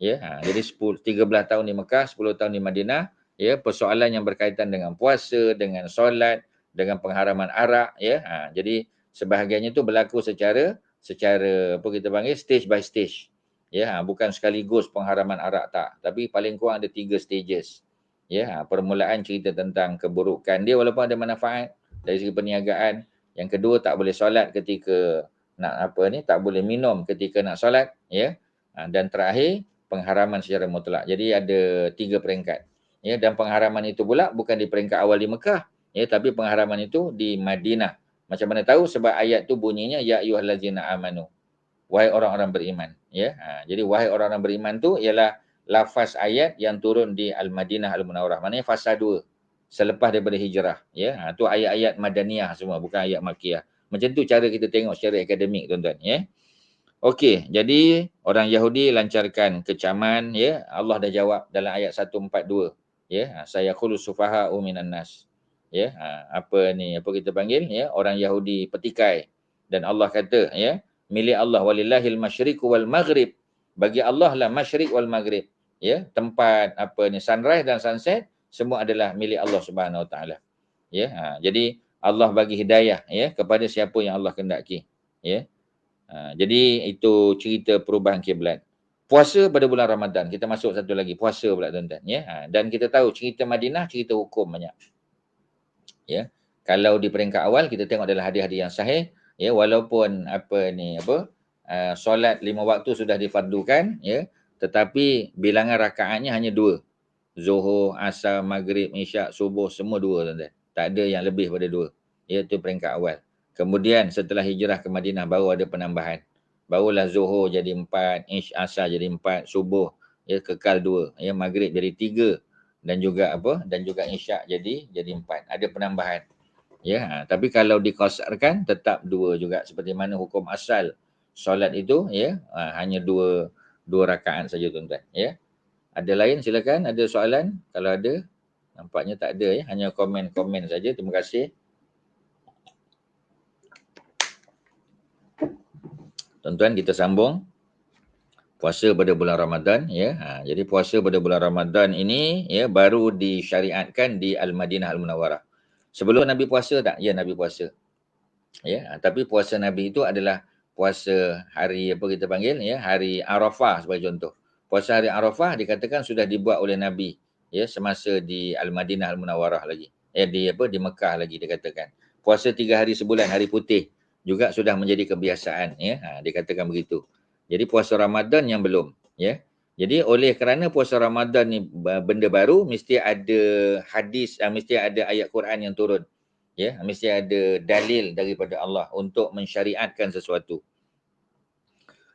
Ya, jadi 13 tahun di Mekah, 10 tahun di Madinah, ya, persoalan yang berkaitan dengan puasa, dengan solat, dengan pengharaman arak, ya. Jadi sebahagiannya itu berlaku secara stage by stage. Ya, bukan sekaligus pengharaman arak, tak, tapi paling kurang ada 3 stages. Ya, permulaan cerita tentang keburukan dia walaupun ada manfaat dari segi perniagaan. Yang kedua, tak boleh solat ketika nak tak boleh minum ketika nak solat, ya. Dan terakhir, pengharaman secara mutlak. Jadi ada 3 peringkat. Ya, dan pengharaman itu pula bukan di peringkat awal di Mekah, ya, tapi pengharaman itu di Madinah. Macam mana tahu? Sebab ayat tu bunyinya ya ayyuhallazina amanu. Wahai orang-orang beriman, ya. Jadi wahai orang-orang beriman tu ialah lafaz ayat yang turun di Al-Madinah Al-Munawwarah. Maknanya fasa 2 selepas daripada hijrah, ya. Tu ayat-ayat Madaniyah semua, bukan ayat Makkiyah. Macam tu cara kita tengok secara akademik tuan-tuan, ya. Okey, jadi orang Yahudi lancarkan kecaman, ya. Allah dah jawab dalam ayat 142, ya. Sayaqulu sufaha'u minan nas. Ya, apa ni, apa kita panggil, ya, orang Yahudi petikai. Dan Allah kata, ya, milik Allah, walillahil masyriqu wal maghrib. Bagi Allah lah masyriq wal maghrib. Ya, tempat apa ni, sunrise dan sunset semua adalah milik Allah Subhanahu Wa Taala. Ya, jadi Allah bagi hidayah, ya, kepada siapa yang Allah kehendaki, ya. Jadi itu cerita perubahan kiblat. Puasa pada bulan Ramadan. Kita masuk satu lagi, puasa pula tuan-tuan, ya. Dan kita tahu cerita Madinah, cerita hukum banyak. Ya. Kalau di peringkat awal kita tengok adalah hadis-hadis yang sahih, ya, walaupun solat 5 waktu sudah difardukan, ya, tetapi bilangan rakaatnya hanya 2. Zuhur, Asar, Maghrib, Isyak, Subuh semua 2 tuan-tuan. Tak ada yang lebih pada 2. Itu peringkat awal. Kemudian setelah hijrah ke Madinah baru ada penambahan. Barulah Zuhur jadi 4, Asar jadi 4, Subuh, ya, kekal 2, ya, Maghrib jadi 3 dan juga Isyak jadi 4. Ada penambahan. Ya, tapi kalau dikosarkan tetap 2 juga seperti mana hukum asal solat itu, ya, hanya 2 rakaat saja tuan-tuan, ya. Ada lain silakan, ada soalan? Kalau ada, nampaknya tak ada, ya, hanya komen-komen saja. Terima kasih. Tuan-tuan, kita sambung puasa pada bulan Ramadan, ya. Jadi puasa pada bulan Ramadan ini, ya, baru disyariatkan di Al-Madinah Al-Munawwarah. Sebelum Nabi puasa tak? Ya, Nabi puasa. Ya, tapi puasa Nabi itu adalah puasa hari apa kita panggil, ya, hari Arafah sebagai contoh. Puasa hari Arafah dikatakan sudah dibuat oleh Nabi, ya, semasa di Al-Madinah Al-Munawwarah lagi. Di Mekah lagi dikatakan. Puasa 3 hari sebulan, hari putih juga sudah menjadi kebiasaan, ya. Dikatakan begitu. Jadi puasa Ramadan yang belum, ya. Jadi oleh kerana puasa Ramadan ni benda baru, mesti ada hadis, mesti ada ayat Quran yang turun. Ya, mesti ada dalil daripada Allah untuk mensyariatkan sesuatu.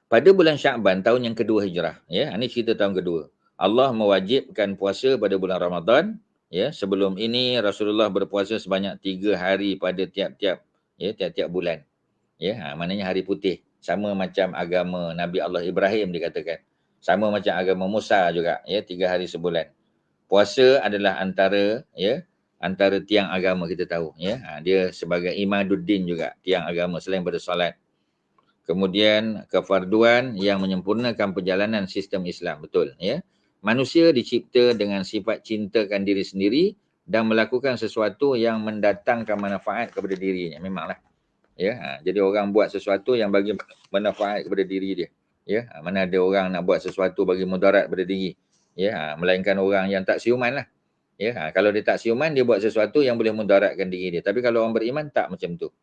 Pada bulan Sya'ban tahun yang kedua Hijrah, ya, ini cerita tahun kedua. Allah mewajibkan puasa pada bulan Ramadan, ya. Sebelum ini Rasulullah berpuasa sebanyak 3 hari pada tiap-tiap bulan. Ya, maknanya hari putih. Sama macam agama Nabi Allah Ibrahim dikatakan. Sama macam agama Musa juga, ya, 3 hari sebulan. Puasa adalah antara tiang agama kita tahu, ya. Dia sebagai imaduddin juga, tiang agama selain pada solat. Kemudian kefarduan yang menyempurnakan perjalanan sistem Islam, betul, ya. Manusia dicipta dengan sifat cintakan diri sendiri dan melakukan sesuatu yang mendatangkan manfaat kepada dirinya, memanglah. Ya, jadi orang buat sesuatu yang bagi manfaat kepada diri dia. Ya, mana ada orang nak buat sesuatu bagi mudarat kepada diri. Ya, melainkan orang yang tak siuman lah. Ya, kalau dia tak siuman, dia buat sesuatu yang boleh mudaratkan diri dia. Tapi kalau orang beriman, tak macam tu.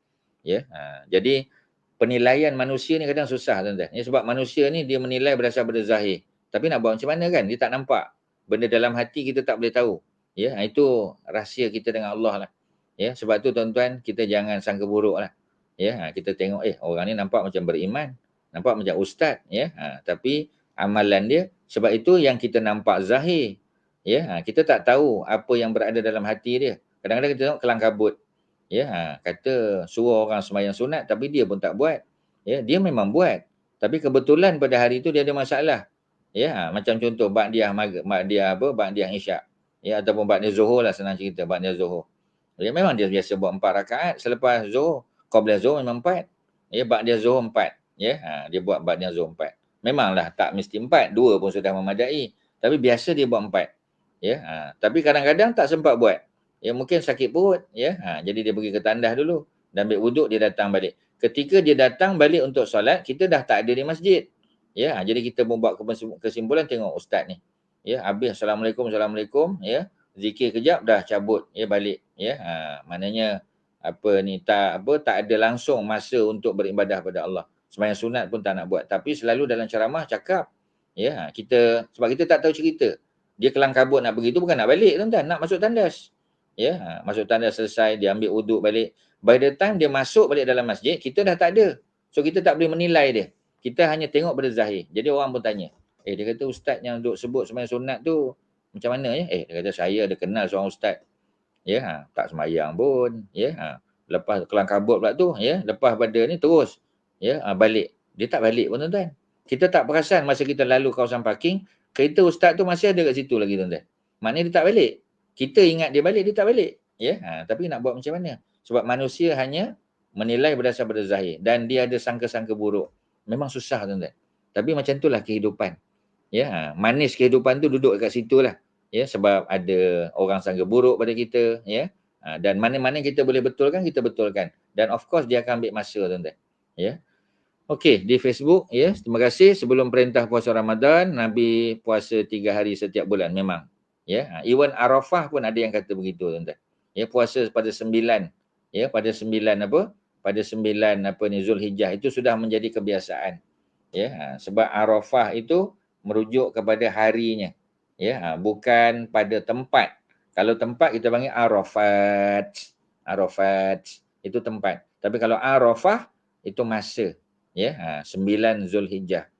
Ya, jadi penilaian manusia ni kadang susah tuan-tuan. Ya, sebab manusia ni dia menilai berdasar pada zahir. Tapi nak buat macam mana kan? Dia tak nampak. Benda dalam hati kita tak boleh tahu. Ya, itu rahsia kita dengan Allah lah. Ya, sebab tu tuan-tuan, kita jangan sangka buruk lah. Ya, kita tengok orang ni nampak macam beriman, nampak macam ustaz, ya. Tapi amalan dia, sebab itu yang kita nampak zahir. Ya, kita tak tahu apa yang berada dalam hati dia. Kadang-kadang kita tengok kelang kabut. Ya, kata suruh orang sembahyang sunat tapi dia pun tak buat. Ya, dia memang buat. Tapi kebetulan pada hari itu dia ada masalah. Ya, macam contoh ba'diyah Isyak. Ya, ataupun ba'diyah Zuhur lah, senang cerita, ba'diyah Zuhur. Ya, memang dia biasa buat 4 rakaat selepas Zuhur. Qabliyah Zuhur memang 4. Ya, ba'diyah Zuhur 4. Ya, dia buat ba'diyah Zuhur 4. Memanglah tak mesti 4, 2 pun sudah memadai. Tapi biasa dia buat 4. Ya, tapi kadang-kadang tak sempat buat. Ya, mungkin sakit perut, ya. Jadi dia pergi ke tandas dulu dan ambil wuduk, dia datang balik. Ketika dia datang balik untuk solat, kita dah tak ada di masjid. Ya, jadi kita membuat kesimpulan, tengok ustaz ni. Ya, habis assalamualaikum, ya. Zikir kejap dah cabut, ya, balik, ya. Maknanya tak ada langsung masa untuk beribadah pada Allah. Sembahyang sunat pun tak nak buat, tapi selalu dalam ceramah cakap, ya, sebab kita tak tahu cerita. Dia kelang kabut nak pergi tu bukan nak balik tuan-tuan, nak masuk tandas. Ya, masuk tandas selesai, dia ambil wuduk balik. By the time dia masuk balik dalam masjid, kita dah tak ada. So kita tak boleh menilai dia. Kita hanya tengok pada zahir. Jadi orang pun tanya, dia kata ustaz yang duk sebut sembahyang sunat tu macam mana ya? Dia kata saya ada kenal seorang ustaz. Ya, tak sembahyang pun, ya. lepas kelang kabut pula tu, ya, lepas pada ni terus, ya, balik. Dia tak balik pun tuan-tuan. Kita tak perasan masa kita lalu kawasan parking, kereta ustaz tu masih ada kat situ lagi tuan-tuan. Maknanya dia tak balik. Kita ingat dia balik, dia tak balik. Ya, tapi nak buat macam mana? Sebab manusia hanya menilai berdasar pada zahir dan dia ada sangka-sangka buruk. Memang susah tuan-tuan. Tapi macam itulah kehidupan. Ya, manis kehidupan tu duduk kat situ lah. Ya, sebab ada orang sangka buruk pada kita, ya. Dan mana-mana kita boleh betulkan, kita betulkan. Dan of course dia akan ambil masa tuan-tuan. Ya. Okey, di Facebook, ya, terima kasih. Sebelum perintah puasa Ramadan, Nabi puasa 3 hari setiap bulan memang. Ya, even Arafah pun ada yang kata begitu tuan-tuan. Ya, puasa pada 9, ya, pada 9 apa? Pada 9 apa ni Zulhijjah itu sudah menjadi kebiasaan. Ya, sebab Arafah itu merujuk kepada harinya. Ya, bukan pada tempat. Kalau tempat kita panggil Arafat. Arafat itu tempat. Tapi kalau Arafah itu masa. Ya, 9 Zulhijjah.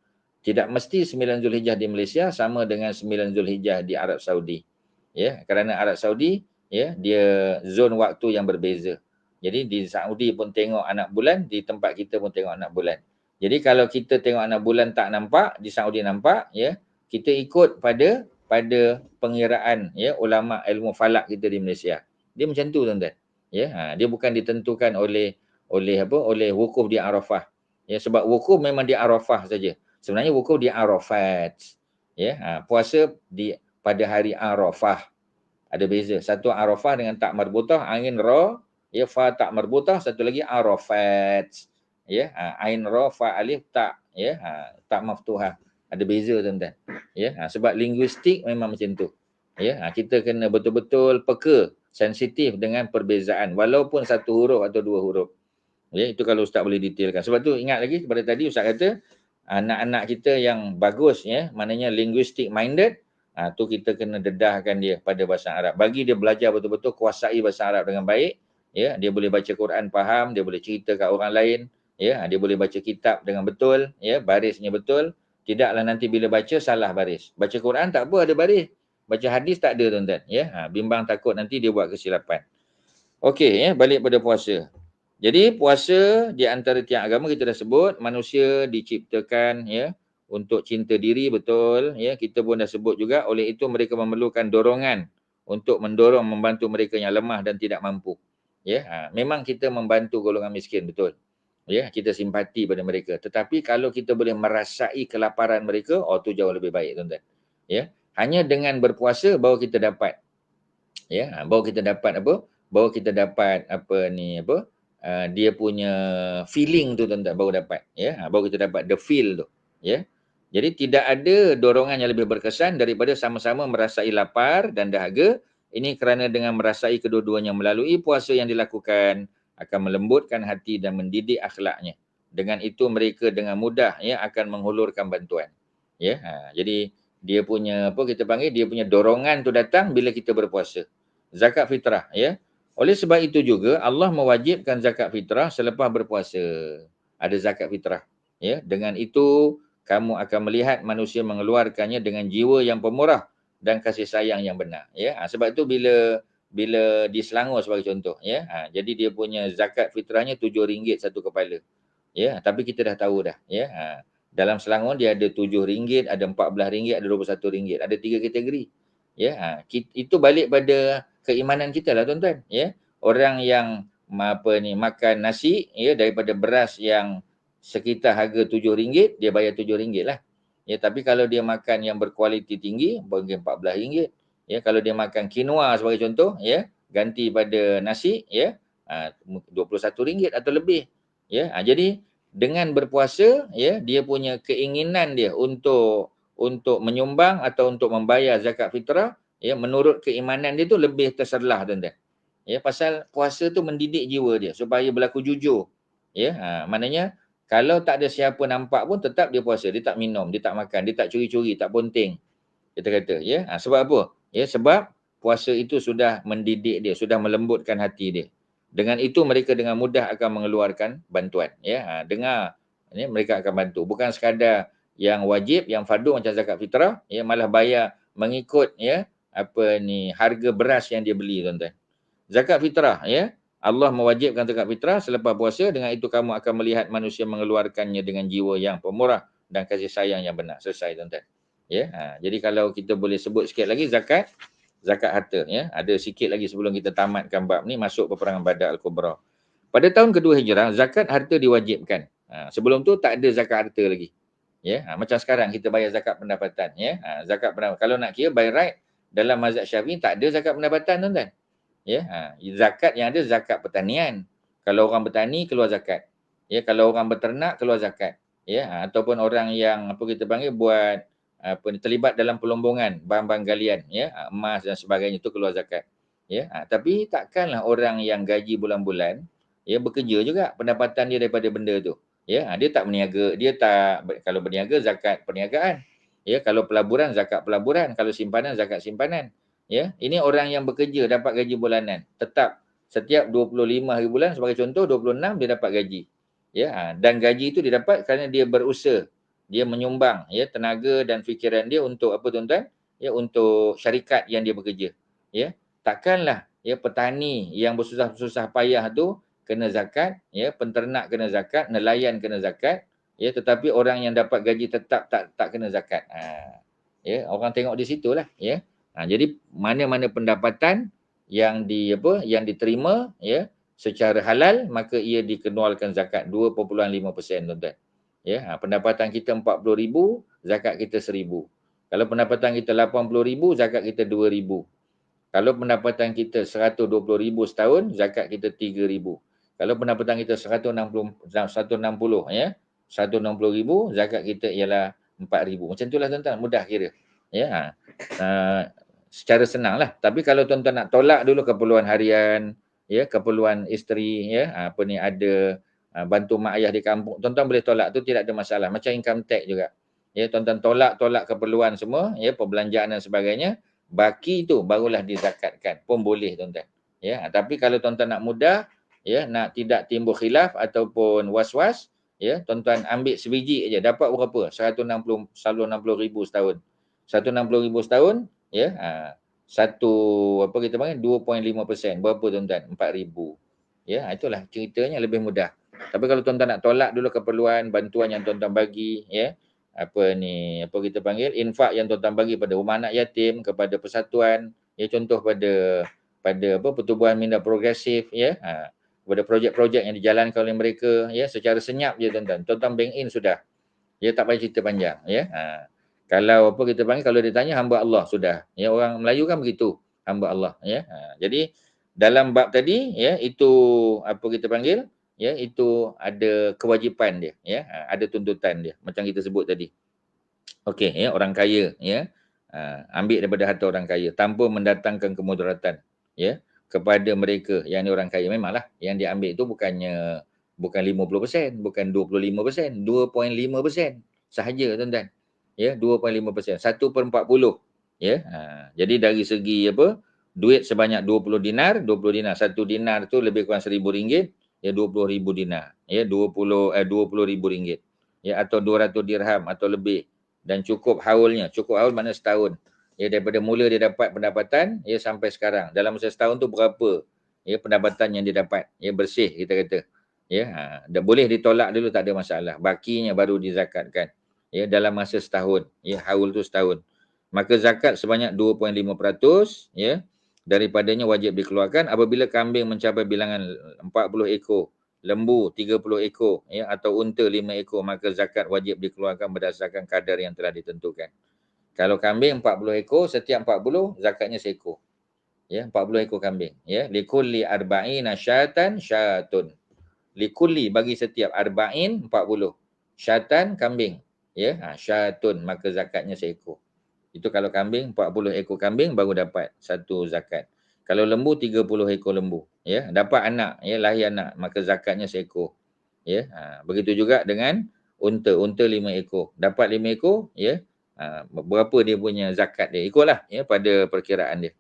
Tidak mesti 9 Zulhijjah di Malaysia sama dengan 9 Zulhijjah di Arab Saudi. Ya, kerana Arab Saudi, ya, dia zon waktu yang berbeza. Jadi di Saudi pun tengok anak bulan, di tempat kita pun tengok anak bulan. Jadi kalau kita tengok anak bulan tak nampak, di Saudi nampak, ya, kita ikut pada pengiraan, ya, ulama ilmu falak kita di Malaysia. Dia macam tu tuan-tuan. Ya, dia bukan ditentukan oleh wukuf di Arafah. Ya, sebab wukuf memang di Arafah saja. Sebenarnya wukuf di Arafat. Ya, puasa pada hari Arafah. Ada beza. Satu Arafah dengan tak marbutah, angin ra, ya, fa tak marbutah, satu lagi Arafat. Ya, ain ra fa alif tak, ya, tak maftuhah. Ada beza tuan-tuan. Ya, sebab linguistik memang macam tu. Ya, kita kena betul-betul peka, sensitif dengan perbezaan walaupun satu huruf atau dua huruf. Ya, itu kalau ustaz boleh detailkan. Sebab tu ingat lagi kepada tadi ustaz kata anak-anak kita yang bagus, ya, maknanya linguistic minded, tu kita kena dedahkan dia pada bahasa Arab. Bagi dia belajar betul-betul kuasai bahasa Arab dengan baik, ya, dia boleh baca Quran faham, dia boleh cerita kat orang lain, ya, dia boleh baca kitab dengan betul, ya, barisnya betul. Tidaklah nanti bila baca salah baris. Baca Quran tak apa ada baris. Baca hadis tak ada tuan-tuan, ya. Bimbang takut nanti dia buat kesilapan. Okey, ya, balik pada puasa. Jadi puasa di antara tiang agama kita dah sebut manusia diciptakan, ya, untuk cinta diri, betul, ya, kita pun dah sebut juga. Oleh itu mereka memerlukan dorongan untuk mendorong membantu mereka yang lemah dan tidak mampu. Ya, memang kita membantu golongan miskin, betul. Ya, kita simpati pada mereka. Tetapi kalau kita boleh merasai kelaparan mereka, tu jauh lebih baik tuan-tuan. Ya, hanya dengan berpuasa baru kita dapat, ya, baru kita dapat apa? Baru kita dapat dia punya feeling tu tuan-tuan baru dapat, ya. Baru kita dapat the feel tu, ya. Jadi tidak ada dorongan yang lebih berkesan daripada sama-sama merasai lapar dan dahaga. Ini kerana dengan merasai kedua-duanya melalui puasa yang dilakukan akan melembutkan hati dan mendidik akhlaknya. Dengan itu mereka dengan mudah, ya, akan menghulurkan bantuan. Ya, jadi dia punya dia punya dorongan tu datang bila kita berpuasa. Zakat fitrah, ya. Oleh sebab itu juga Allah mewajibkan zakat fitrah selepas berpuasa. Ada zakat fitrah, ya. Dengan itu kamu akan melihat manusia mengeluarkannya dengan jiwa yang pemurah dan kasih sayang yang benar, ya. Sebab itu bila di Selangor sebagai contoh, ya. Jadi dia punya zakat fitrahnya RM7 satu kepala. Ya, tapi kita dah tahu dah, ya. Dalam Selangor dia ada RM7, ada RM14, ada RM21. Ada 3 kategori. Ya, itu balik pada keimanan kita lah tuan-tuan, ya. Orang yang makan nasi, ya, daripada beras yang sekitar harga RM7, dia bayar RM7 lah. Ya, tapi kalau dia makan yang berkualiti tinggi, bagi RM14. Ya, kalau dia makan quinoa sebagai contoh, ya, ganti pada nasi, ya, RM21 atau lebih. Ya, jadi dengan berpuasa, ya, dia punya keinginan dia untuk menyumbang atau untuk membayar zakat fitrah, ya, menurut keimanan dia tu lebih terserlah tuan-tuan. Ya, pasal puasa tu mendidik jiwa dia supaya berlaku jujur. Ya, maknanya kalau tak ada siapa nampak pun tetap dia puasa, dia tak minum, dia tak makan, dia tak curi-curi, tak ponting. Kita kata, ya. Sebab apa? Ya, sebab puasa itu sudah mendidik dia, sudah melembutkan hati dia. Dengan itu mereka dengan mudah akan mengeluarkan bantuan, ya. Dengar, ya, mereka akan bantu. Bukan sekadar yang wajib, yang fardu macam zakat fitrah, ya, malah bayar mengikut, ya, harga beras yang dia beli tuan-tuan. Zakat fitrah, ya, Allah mewajibkan zakat fitrah selepas puasa, dengan itu kamu akan melihat manusia mengeluarkannya dengan jiwa yang pemurah dan kasih sayang yang benar. Selesai tuan-tuan. Ya, jadi kalau kita boleh sebut sikit lagi zakat harta, ya. Ada sikit lagi sebelum kita tamatkan bab ni, masuk peperangan Badar Al-Kubra. Pada tahun kedua Hijrah, zakat harta diwajibkan. Sebelum tu tak ada zakat harta lagi. Ya, macam sekarang kita bayar zakat pendapatan, ya. Zakat pendapatan. Kalau nak kira by right dalam mazhab Syafi'i tak ada zakat pendapatan, tuan-tuan. Ya, zakat yang ada zakat pertanian. Kalau orang bertani keluar zakat. Ya, kalau orang beternak keluar zakat. Ya, ataupun orang yang apa kita panggil buat apa ni, terlibat dalam pelombongan bahan-bahan galian, ya, emas dan sebagainya, itu keluar zakat. Ya, tapi takkanlah orang yang gaji bulan-bulan, ya, bekerja juga pendapatan dia daripada benda tu. Ya, dia tak berniaga, dia tak, kalau berniaga zakat perniagaan. Ya, kalau pelaburan zakat pelaburan, kalau simpanan zakat simpanan. Ya, ini orang yang bekerja dapat gaji bulanan. Tetap setiap 25 hari bulan sebagai contoh, 26 dia dapat gaji. Ya, dan gaji itu dia dapat kerana dia berusaha. Dia menyumbang, ya, tenaga dan fikiran dia untuk apa, tuan-tuan? Ya, untuk syarikat yang dia bekerja. Ya, takkanlah, ya, petani yang bersusah-susah payah tu kena zakat, ya, penternak kena zakat, nelayan kena zakat, ya, tetapi orang yang dapat gaji tetap tak kena zakat. Ya, orang tengok di situlah, ya. Jadi mana-mana pendapatan yang yang diterima, ya, secara halal, maka ia dikeluarkan zakat 2.5%, tuan-tuan. Ya, pendapatan kita 40,000, zakat kita 1,000. Kalau pendapatan kita 80,000, zakat kita 2,000. Kalau pendapatan kita 120,000 setahun, zakat kita 3,000. Kalau pendapatan kita 160, ya, 160,000, zakat kita ialah 4,000. Macam itulah, tuan-tuan, mudah kira. Ya, secara senanglah. Tapi kalau tuan-tuan nak tolak dulu keperluan harian, ya, keperluan isteri, ya, apa ni, ada bantu mak ayah di kampung, tuan-tuan boleh tolak, tu tidak ada masalah. Macam income tax juga. Ya, tuan-tuan tolak keperluan semua, ya, perbelanjaan dan sebagainya, baki tu barulah dizakatkan pun boleh, tuan-tuan. Ya, tapi kalau tuan-tuan nak mudah, ya, nak tidak timbul khilaf ataupun was-was, ya, tuan-tuan ambil sebiji aja, dapat berapa? 160,000 setahun. 160,000 setahun, ya, satu apa kita panggil 2.5%. Berapa, tuan-tuan? 4,000. Ya, itulah ceritanya, lebih mudah. Tapi kalau tuan-tuan nak tolak dulu keperluan bantuan yang tuan-tuan bagi, ya, apa ni, apa kita panggil, infak yang tuan-tuan bagi pada rumah anak yatim, kepada persatuan, ya, contoh pada apa, pertubuhan minda progresif, ya, kepada projek-projek yang dijalankan oleh mereka, ya, secara senyap je, tuan-tuan. Tuan-tuan bank in sudah. Ya, tak payah cerita panjang, ya. Kalau apa kita panggil, kalau ditanya hamba Allah sudah. Ya, orang Melayu kan begitu, hamba Allah, ya. Jadi dalam bab tadi, ya, itu apa kita panggil, ya, itu ada kewajipan dia, ya, ada tuntutan dia macam kita sebut tadi. Okey, ya, orang kaya, ya, ambil daripada harta orang kaya tanpa mendatangkan kemudaratan, ya, kepada mereka yang ni orang kaya. Memanglah yang dia ambil itu bukan 50%, bukan 25%, 2.5% sahaja, tuan-tuan. Ya, 2.5%, 1/40. Ya, jadi dari segi apa, duit sebanyak 20 dinar, 1 dinar tu lebih kurang RM1,000, ya, 20,000 dinar, ya, 20,000 ringgit, ya, atau 200 dirham atau lebih, dan cukup haulnya. Cukup haul mana setahun. Ya, daripada mula dia dapat pendapatan, ya, sampai sekarang. Dalam masa setahun tu berapa, ya, pendapatan yang dia dapat, ya, bersih kita kata. Ya, dah boleh ditolak dulu, tak ada masalah. Bakinya baru dizakatkan. Ya, dalam masa setahun. Ya, haul tu setahun. Maka zakat sebanyak 2.5%, ya, daripadanya wajib dikeluarkan apabila kambing mencapai bilangan 40 ekor, lembu 30 ekor, ya, atau unta 5 ekor, maka zakat wajib dikeluarkan berdasarkan kadar yang telah ditentukan. Kalau kambing 40 ekor, setiap 40 zakatnya seekor. Ya, 40 ekor kambing, ya. Likulli arba'ina syatan syatun. Likulli, bagi setiap, arba'in 40. Syatan kambing, ya, syatun, maka zakatnya seekor. Itu kalau kambing, 40 ekor kambing baru dapat satu zakat. Kalau lembu 30 ekor lembu, ya, dapat anak, ya, lahir anak, maka zakatnya seekor. Ya, begitu juga dengan unta, 5 ekor. Dapat 5 ekor, ya, berapa dia punya zakat dia? Ikutlah, ya, pada perkiraan dia.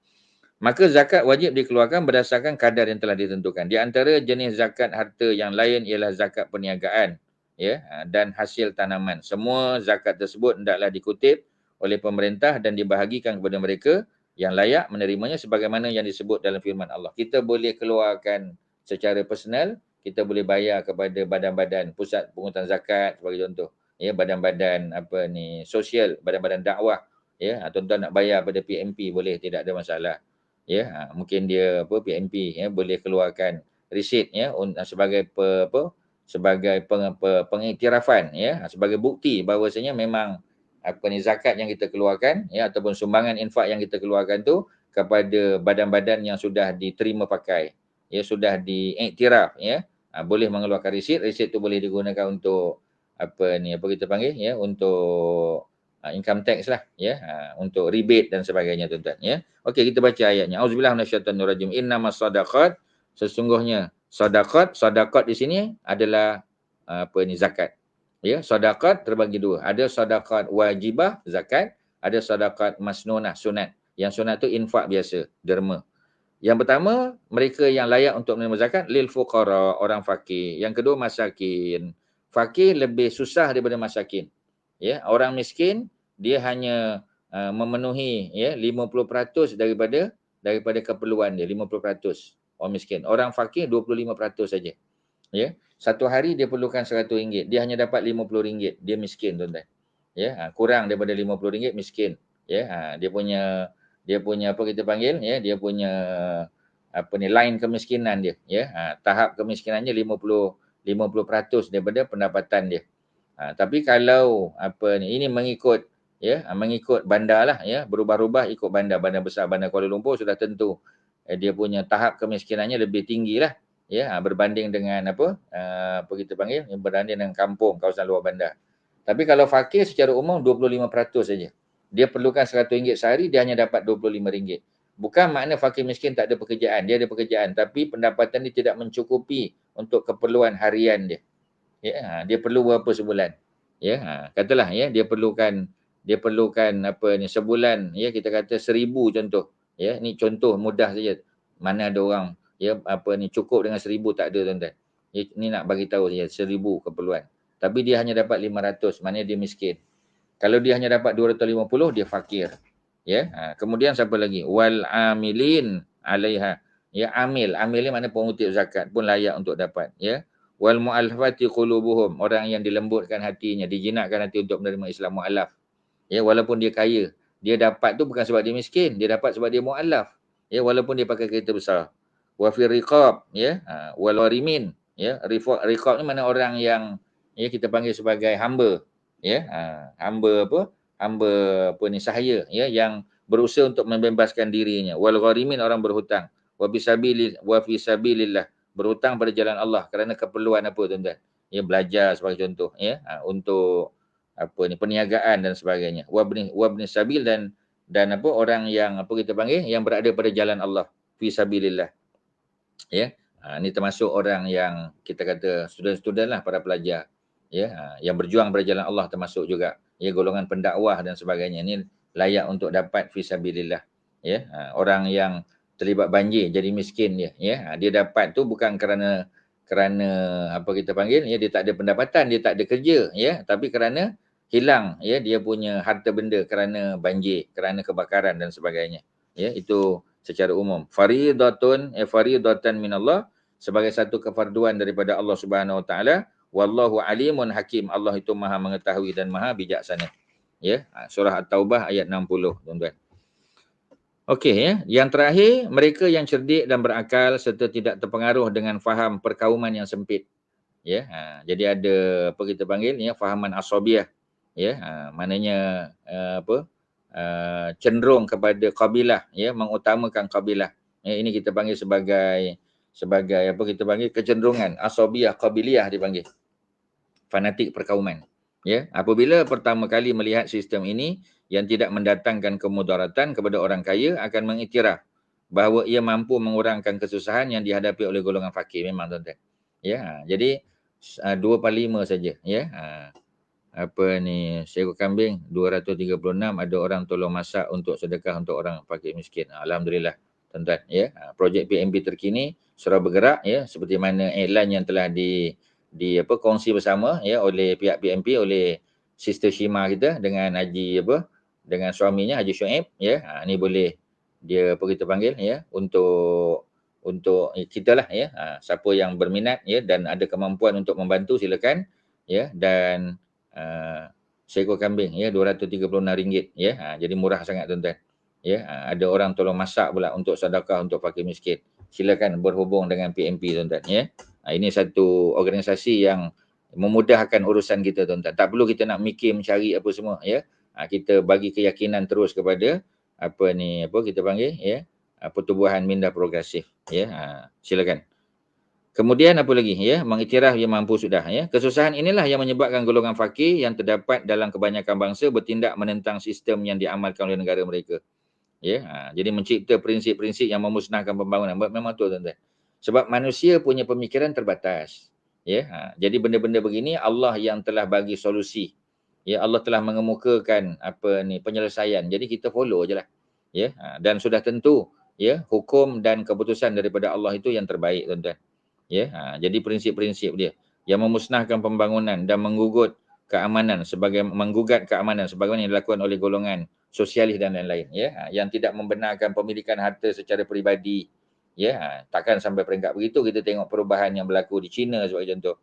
Maka zakat wajib dikeluarkan berdasarkan kadar yang telah ditentukan. Di antara jenis zakat harta yang lain ialah zakat perniagaan, ya, dan hasil tanaman. Semua zakat tersebut hendaklah dikutip oleh pemerintah dan dibahagikan kepada mereka yang layak menerimanya sebagaimana yang disebut dalam firman Allah. Kita boleh keluarkan secara personal, kita boleh bayar kepada badan-badan pusat pungutan zakat sebagai contoh. Ya, badan-badan apa ni sosial, badan-badan dakwah. Ya, tuan-tuan nak bayar pada PMP boleh, tidak ada masalah. Ya, mungkin dia apa PMP ya boleh keluarkan resit ya sebagai sebagai pengiktirafan ya, sebagai bukti bahawasanya memang apa ni zakat yang kita keluarkan ya ataupun sumbangan infak yang kita keluarkan tu kepada badan-badan yang sudah diterima pakai ya, sudah diiktiraf ya. Boleh mengeluarkan resit tu boleh digunakan untuk apa ni apa kita panggil ya, untuk income tax lah ya, untuk rebate dan sebagainya tuan-tuan ya. Okey, kita baca ayatnya. Auzubillahi minasyaitonirrajim. Innamas sadaqat, sesungguhnya sedekah di sini adalah apa ni zakat. Ya, sedekah terbagi dua. Ada sedekah wajibah zakat, ada sedekah masnunah sunat. Yang sunat tu infak biasa, derma. Yang pertama, mereka yang layak untuk menerima zakat lil fuqara, orang fakir. Yang kedua masakin. Fakir lebih susah daripada masakin. Ya, orang miskin dia hanya memenuhi ya 50% daripada keperluan dia, 50% orang miskin. Orang fakir 25% saja. Ya. Satu hari dia perlukan RM100, dia hanya dapat RM50, dia miskin tuan-tuan. Ya, kurang daripada RM50 miskin. Ya, dia punya apa kita panggil ya, dia punya apa ni line kemiskinan dia ya. Tahap kemiskinannya 50% daripada pendapatan dia. Tapi kalau apa ni ini mengikut ya, mengikut bandar lah ya, berubah-ubah ikut bandar. Bandar besar, bandar Kuala Lumpur sudah tentu dia punya tahap kemiskinannya lebih tinggi lah ya, berbanding dengan apa kita panggil, berbanding dengan kampung, kawasan luar bandar. Tapi kalau fakir secara umum 25% saja. Dia perlukan RM100 sehari, dia hanya dapat RM25. Bukan makna fakir miskin tak ada pekerjaan, dia ada pekerjaan tapi pendapatan dia tidak mencukupi untuk keperluan harian dia. Ya, dia perlu berapa sebulan. Ya, katalah ya dia perlukan apa ni sebulan ya, kita kata 1,000 contoh. Ya, ni contoh mudah saja. Mana ada orang ya apa ni cukup dengan 1,000, tak ada tuan-tuan. Ya, ni nak bagi tahu saja 1,000 keperluan. Tapi dia hanya dapat 500, maknanya dia miskin. Kalau dia hanya dapat 250, dia fakir. Ya, kemudian siapa lagi? Wal amilin 'alaiha. Ya, amil ni makna pengutip zakat pun layak untuk dapat ya. Wal mu'allafati qulubuhum, orang yang dilembutkan hatinya, dijinakkan hati untuk menerima Islam, mu'allaf. Ya, walaupun dia kaya, dia dapat tu bukan sebab dia miskin, dia dapat sebab dia mu'allaf. Ya, walaupun dia pakai kereta besar. Wa fi riqab ya, wal warimin ya. Riqab ni mana orang yang ya kita panggil sebagai hamba ya, hamba apa ni sahaya ya, yang berusaha untuk membebaskan dirinya. Wal gharimin, orang berhutang. Wa fi sabilillah, berhutang pada jalan Allah kerana keperluan apa tuan-tuan? Ya, belajar sebagai contoh ya, untuk apa ni perniagaan dan sebagainya. Wabni sabil, dan apa orang yang apa kita panggil yang berada pada jalan Allah fi sabilillah. Ya. Ni termasuk orang yang kita kata student-student lah, para pelajar ya, yang berjuang pada jalan Allah termasuk juga ya, golongan pendakwah dan sebagainya. Ni layak untuk dapat fi sabilillah ya. Orang yang terlibat banjir jadi miskin dia ya, dia dapat tu bukan kerana apa kita panggil ya, dia tak ada pendapatan, dia tak ada kerja ya, tapi kerana hilang ya dia punya harta benda kerana banjir, kerana kebakaran dan sebagainya ya. Itu secara umum faridatan minallah, sebagai satu kefarduan daripada Allah Subhanahu Wa Taala. Wallahu alimun hakim, Allah itu maha mengetahui dan maha bijaksana ya. Surah At-Taubah ayat 60 tuan-tuan. Okey ya, yang terakhir, mereka yang cerdik dan berakal serta tidak terpengaruh dengan faham perkauman yang sempit. Ya, jadi ada apa kita panggil ya, fahaman asabiah. Ya, maknanya cenderung kepada kabilah ya, mengutamakan kabilah. Ya, ini kita panggil sebagai apa kita panggil kecenderungan asabiah, kabiliyah dipanggil. Fanatik perkauman. Ya, apabila pertama kali melihat sistem ini yang tidak mendatangkan kemudaratan kepada orang kaya, akan mengiktiraf bahawa ia mampu mengurangkan kesusahan yang dihadapi oleh golongan fakir. Memang tuan-tuan. Ya, jadi 2/5 saja ya. Apa ni seekor kambing 236, ada orang tolong masak untuk sedekah untuk orang fakir miskin. Alhamdulillah tuan-tuan ya. Projek PMP terkini Surau Bergerak ya, seperti mana iklan yang telah kongsi bersama ya oleh pihak PMP, oleh Sister Shima kita dengan dengan suaminya Haji Shuaib ya. Ni boleh dia apa kita panggil ya, untuk untuk kita lah ya, siapa yang berminat ya dan ada kemampuan untuk membantu silakan ya. Dan seekor kambing ya RM236 ya. Jadi murah sangat tuan-tuan. Ya, ada orang tolong masak pula untuk sedekah untuk fakir miskin. Silakan berhubung dengan PMP tuan-tuan ya. Ini satu organisasi yang memudahkan urusan kita tuan-tuan. Tak perlu kita nak mikir mencari apa semua ya. Kita bagi keyakinan terus kepada apa kita panggil ya, pertubuhan minda progresif ya. Silakan. Kemudian apa lagi ya, mengiktiraf yang mampu sudah ya. Kesusahan inilah yang menyebabkan golongan fakir yang terdapat dalam kebanyakan bangsa bertindak menentang sistem yang diamalkan oleh negara mereka. Ya, jadi mencipta prinsip-prinsip yang memusnahkan pembangunan. Memang tu tuan-tuan. Sebab manusia punya pemikiran terbatas. Ya, jadi benda-benda begini Allah yang telah bagi solusi. Ya, Allah telah mengemukakan penyelesaian. Jadi kita follow ajalah. Ya, dan sudah tentu ya hukum dan keputusan daripada Allah itu yang terbaik tuan-tuan. Ya, jadi prinsip-prinsip dia yang memusnahkan pembangunan dan menggugat keamanan sebagaimana yang dilakukan oleh golongan sosialis dan lain-lain ya, yang tidak membenarkan pemilikan harta secara peribadi ya. Takkan sampai peringkat begitu. Kita tengok perubahan yang berlaku di China sebagai contoh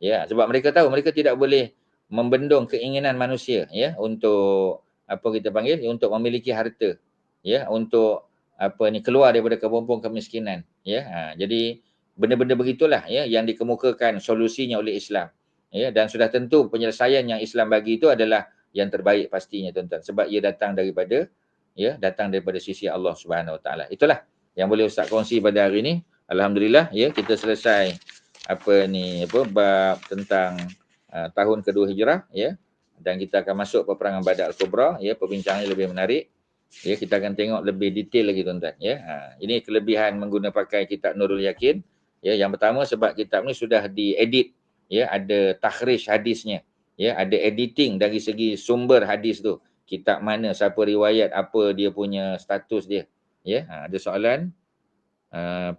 ya, sebab mereka tahu mereka tidak boleh membendung keinginan manusia ya untuk untuk memiliki harta ya, untuk keluar daripada kepompong kemiskinan ya. Jadi benda-benda begitulah ya yang dikemukakan solusinya oleh Islam ya, dan sudah tentu penyelesaian yang Islam bagi itu adalah yang terbaik pastinya tuan-tuan, sebab ia datang daripada sisi Allah Subhanahu Wa Taala. Itulah yang boleh Ustaz kongsi pada hari ini. Alhamdulillah ya, kita selesai bab tentang tahun kedua Hijrah ya, dan kita akan masuk peperangan Badar Al-Kubra ya. Perbincangannya lebih menarik ya, kita akan tengok lebih detail lagi tuan-tuan ya. Ini kelebihan menggunakan pakai kitab Nurul Yakin ya. Yang pertama sebab kitab ni sudah diedit ya, ada takhrij hadisnya ya, ada editing dari segi sumber hadis tu, kitab mana, siapa riwayat, apa dia punya status dia ya. Ada soalan?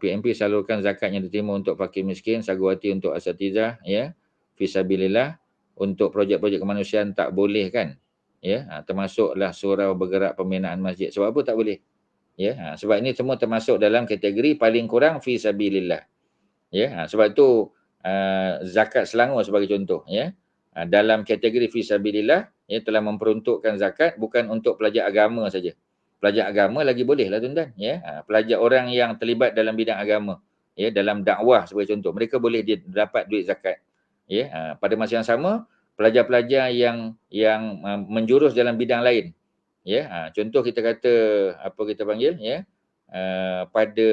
PMP salurkan zakat yang diterima untuk fakir miskin, saguhati untuk asatizah ya, fisabilillah. Untuk projek-projek kemanusiaan tak boleh kan ya, termasuklah surau bergerak pembinaan masjid. Sebab apa tak boleh ya? Sebab ini semua termasuk dalam kategori paling kurang fisabilillah ya. Sebab itu zakat Selangor sebagai contoh ya, dalam kategori fisabilillah ya, telah memperuntukkan zakat bukan untuk pelajar agama saja. Pelajar agama lagi boleh lah tuan-tuan ya. Pelajar orang yang terlibat dalam bidang agama ya, dalam dakwah sebagai contoh, mereka boleh dapat duit zakat ya. Pada masa yang sama pelajar-pelajar yang menjurus dalam bidang lain ya. Contoh kita kata ya, pada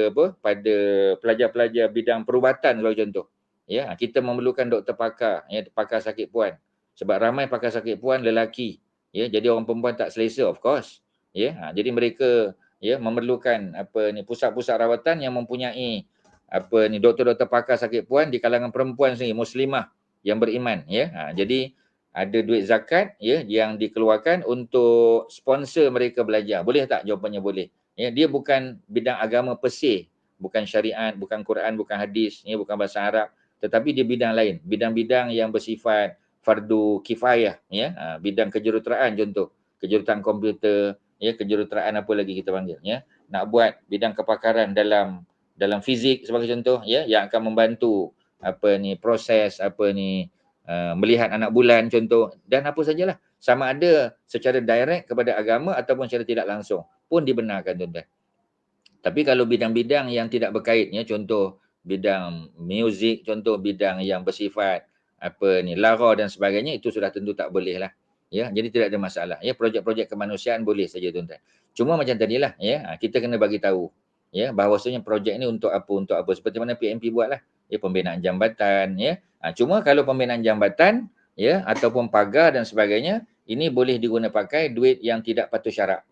pelajar-pelajar bidang perubatan sebagai contoh ya, kita memerlukan doktor pakar ya, pakar sakit puan, sebab ramai pakar sakit puan lelaki ya, jadi orang perempuan tak selesa of course ya. Jadi mereka ya memerlukan pusat-pusat rawatan yang mempunyai doktor-doktor pakar sakit puan di kalangan perempuan sendiri, muslimah yang beriman ya. Jadi ada duit zakat ya yang dikeluarkan untuk sponsor mereka belajar. Boleh tak? Jawapannya boleh. Ya, dia bukan bidang agama per se, bukan syariat, bukan Quran, bukan hadis, ya, bukan bahasa Arab, tetapi dia bidang lain, bidang-bidang yang bersifat fardu kifayah ya. Bidang kejuruteraan contoh, kejuruteraan komputer ya, kejuruteraan apa lagi kita panggil ya. Nak buat bidang kepakaran dalam fizik sebagai contoh ya, yang akan membantu proses melihat anak bulan contoh, dan apa sajalah, sama ada secara direct kepada agama ataupun secara tidak langsung pun dibenarkan tuan-tuan. Tapi kalau bidang-bidang yang tidak berkait ya, contoh bidang muzik, contoh bidang yang bersifat lara dan sebagainya, itu sudah tentu tak boleh lah ya. Jadi tidak ada masalah ya, projek-projek kemanusiaan boleh saja tuan-tuan. Cuma macam tadilah ya, kita kena bagi tahu ya bahawasanya projek ni untuk apa seperti mana PMP buatlah ya, pembinaan jambatan ya. Cuma kalau pembinaan jambatan ya ataupun pagar dan sebagainya, ini boleh digunakan pakai duit yang tidak patuh syarak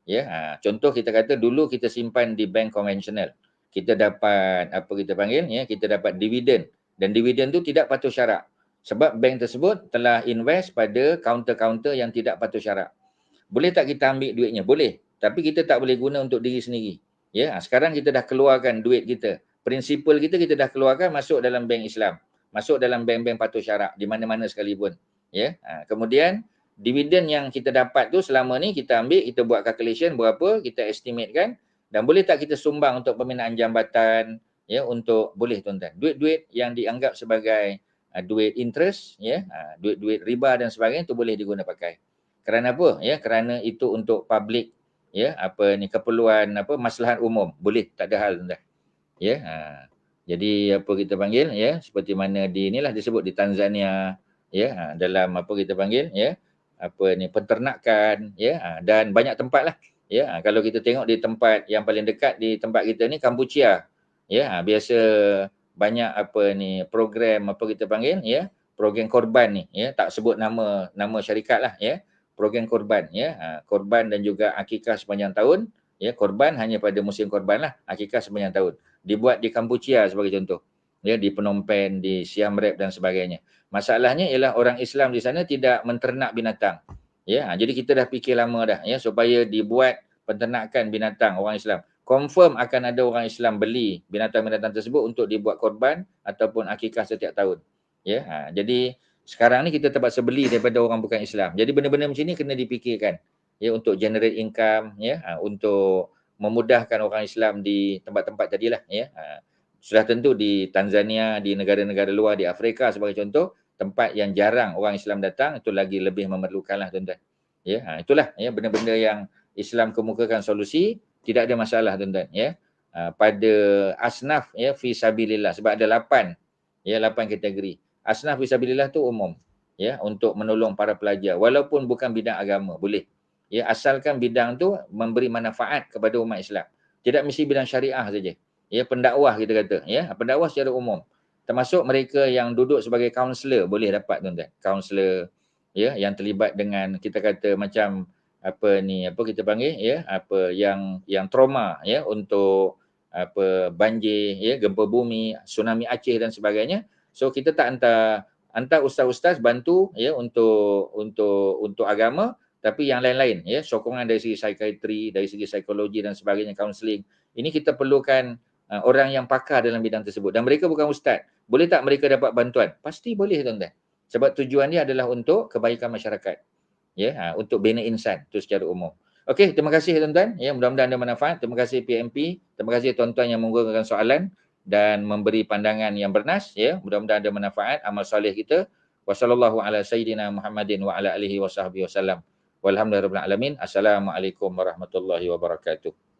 ya. Contoh kita kata dulu kita simpan di bank konvensional, kita dapat kita dapat dividen, dan dividen tu tidak patuh syarak sebab bank tersebut telah invest pada kaunter-kaunter yang tidak patuh syarak. Boleh tak kita ambil duitnya? Boleh, tapi kita tak boleh guna untuk diri sendiri ya. Sekarang kita dah keluarkan duit kita, prinsipal kita dah keluarkan, masuk dalam bank Islam, masuk dalam bank-bank patuh syarak di mana-mana sekalipun ya. Kemudian dividen yang kita dapat tu selama ni kita ambil, kita buat calculation berapa, kita estimatekan, Dan boleh tak kita sumbang untuk pembinaan jambatan, ya, untuk boleh tuan-tuan. Duit-duit yang dianggap sebagai duit interest, ya, duit-duit riba dan sebagainya itu boleh diguna pakai. Kerana apa? Ya, kerana itu untuk public, ya, apa ni, keperluan apa, maslahat umum. Boleh, tak ada hal tuan-tuan. Ya, jadi apa kita panggil, ya, seperti mana di inilah disebut di Tanzania, ya, dalam apa kita panggil, ya, apa ni, peternakan, ya, dan banyak tempat lah. Ya, kalau kita tengok di tempat yang paling dekat di tempat kita ni Kampuchia. Ya, biasa banyak apa ni, program apa kita panggil, ya, program korban ni, ya, tak sebut nama syarikat lah, ya. Program korban, ya, korban dan juga akikah sepanjang tahun, ya, korban hanya pada musim korban lah, akikah sepanjang tahun. Dibuat di Kampuchia sebagai contoh. Ya, di Phnom Penh, di Siem Reap dan sebagainya. Masalahnya ialah orang Islam di sana tidak menternak binatang. Ya, jadi kita dah fikir lama dah, ya, supaya dibuat penternakan binatang orang Islam. Confirm akan ada orang Islam beli binatang-binatang tersebut untuk dibuat korban ataupun akikah setiap tahun. Ya, jadi sekarang ni kita terpaksa beli daripada orang bukan Islam. Jadi benda-benda macam ni kena dipikirkan. Ya, untuk generate income, ya, untuk memudahkan orang Islam di tempat-tempat tadilah, ya. Sudah tentu di Tanzania, di negara-negara luar di Afrika sebagai contoh, tempat yang jarang orang Islam datang itu lagi lebih memerlukanlah tuan-tuan. Ya, itulah, ya, benda-benda yang Islam kemukakan solusi, tidak ada masalah tuan-tuan, ya. Pada asnaf, ya, fi sabilillah, sebab ada 8, ya, 8 kategori. Asnaf fi sabilillah tu umum, ya, untuk menolong para pelajar walaupun bukan bidang agama, boleh. Ya, asalkan bidang tu memberi manfaat kepada umat Islam. Tidak mesti bidang syariah saja. Ya, pendakwah kita kata, ya, pendakwah secara umum. Termasuk mereka yang duduk sebagai kaunselor boleh dapat tuan-tuan. Kaunselor, ya, yang terlibat dengan kita kata macam apa ni, apa kita panggil, ya, apa yang trauma, ya, untuk apa banjir, ya, gempa bumi, tsunami Aceh dan sebagainya. So kita tak hantar ustaz-ustaz bantu, ya, untuk agama, tapi yang lain-lain, ya, sokongan dari segi psikiatri, dari segi psikologi dan sebagainya, kaunseling. Ini kita perlukan orang yang pakar dalam bidang tersebut dan mereka bukan ustaz. Boleh tak mereka dapat bantuan? Pasti boleh tuan-tuan. Sebab tujuan dia adalah untuk kebaikan masyarakat. Ya, untuk bina insan itu secara umum. Okey, terima kasih tuan-tuan. Ya, mudah-mudahan ada manfaat. Terima kasih PMP. Terima kasih tuan-tuan yang menggunakan soalan dan memberi pandangan yang bernas, ya. Mudah-mudahan ada manfaat amal soleh kita. Wassallallahu ala sayyidina Muhammadin wa ala alihi wasahbihi wasallam. Walhamdulillahirabbil alamin. Assalamualaikum warahmatullahi wabarakatuh.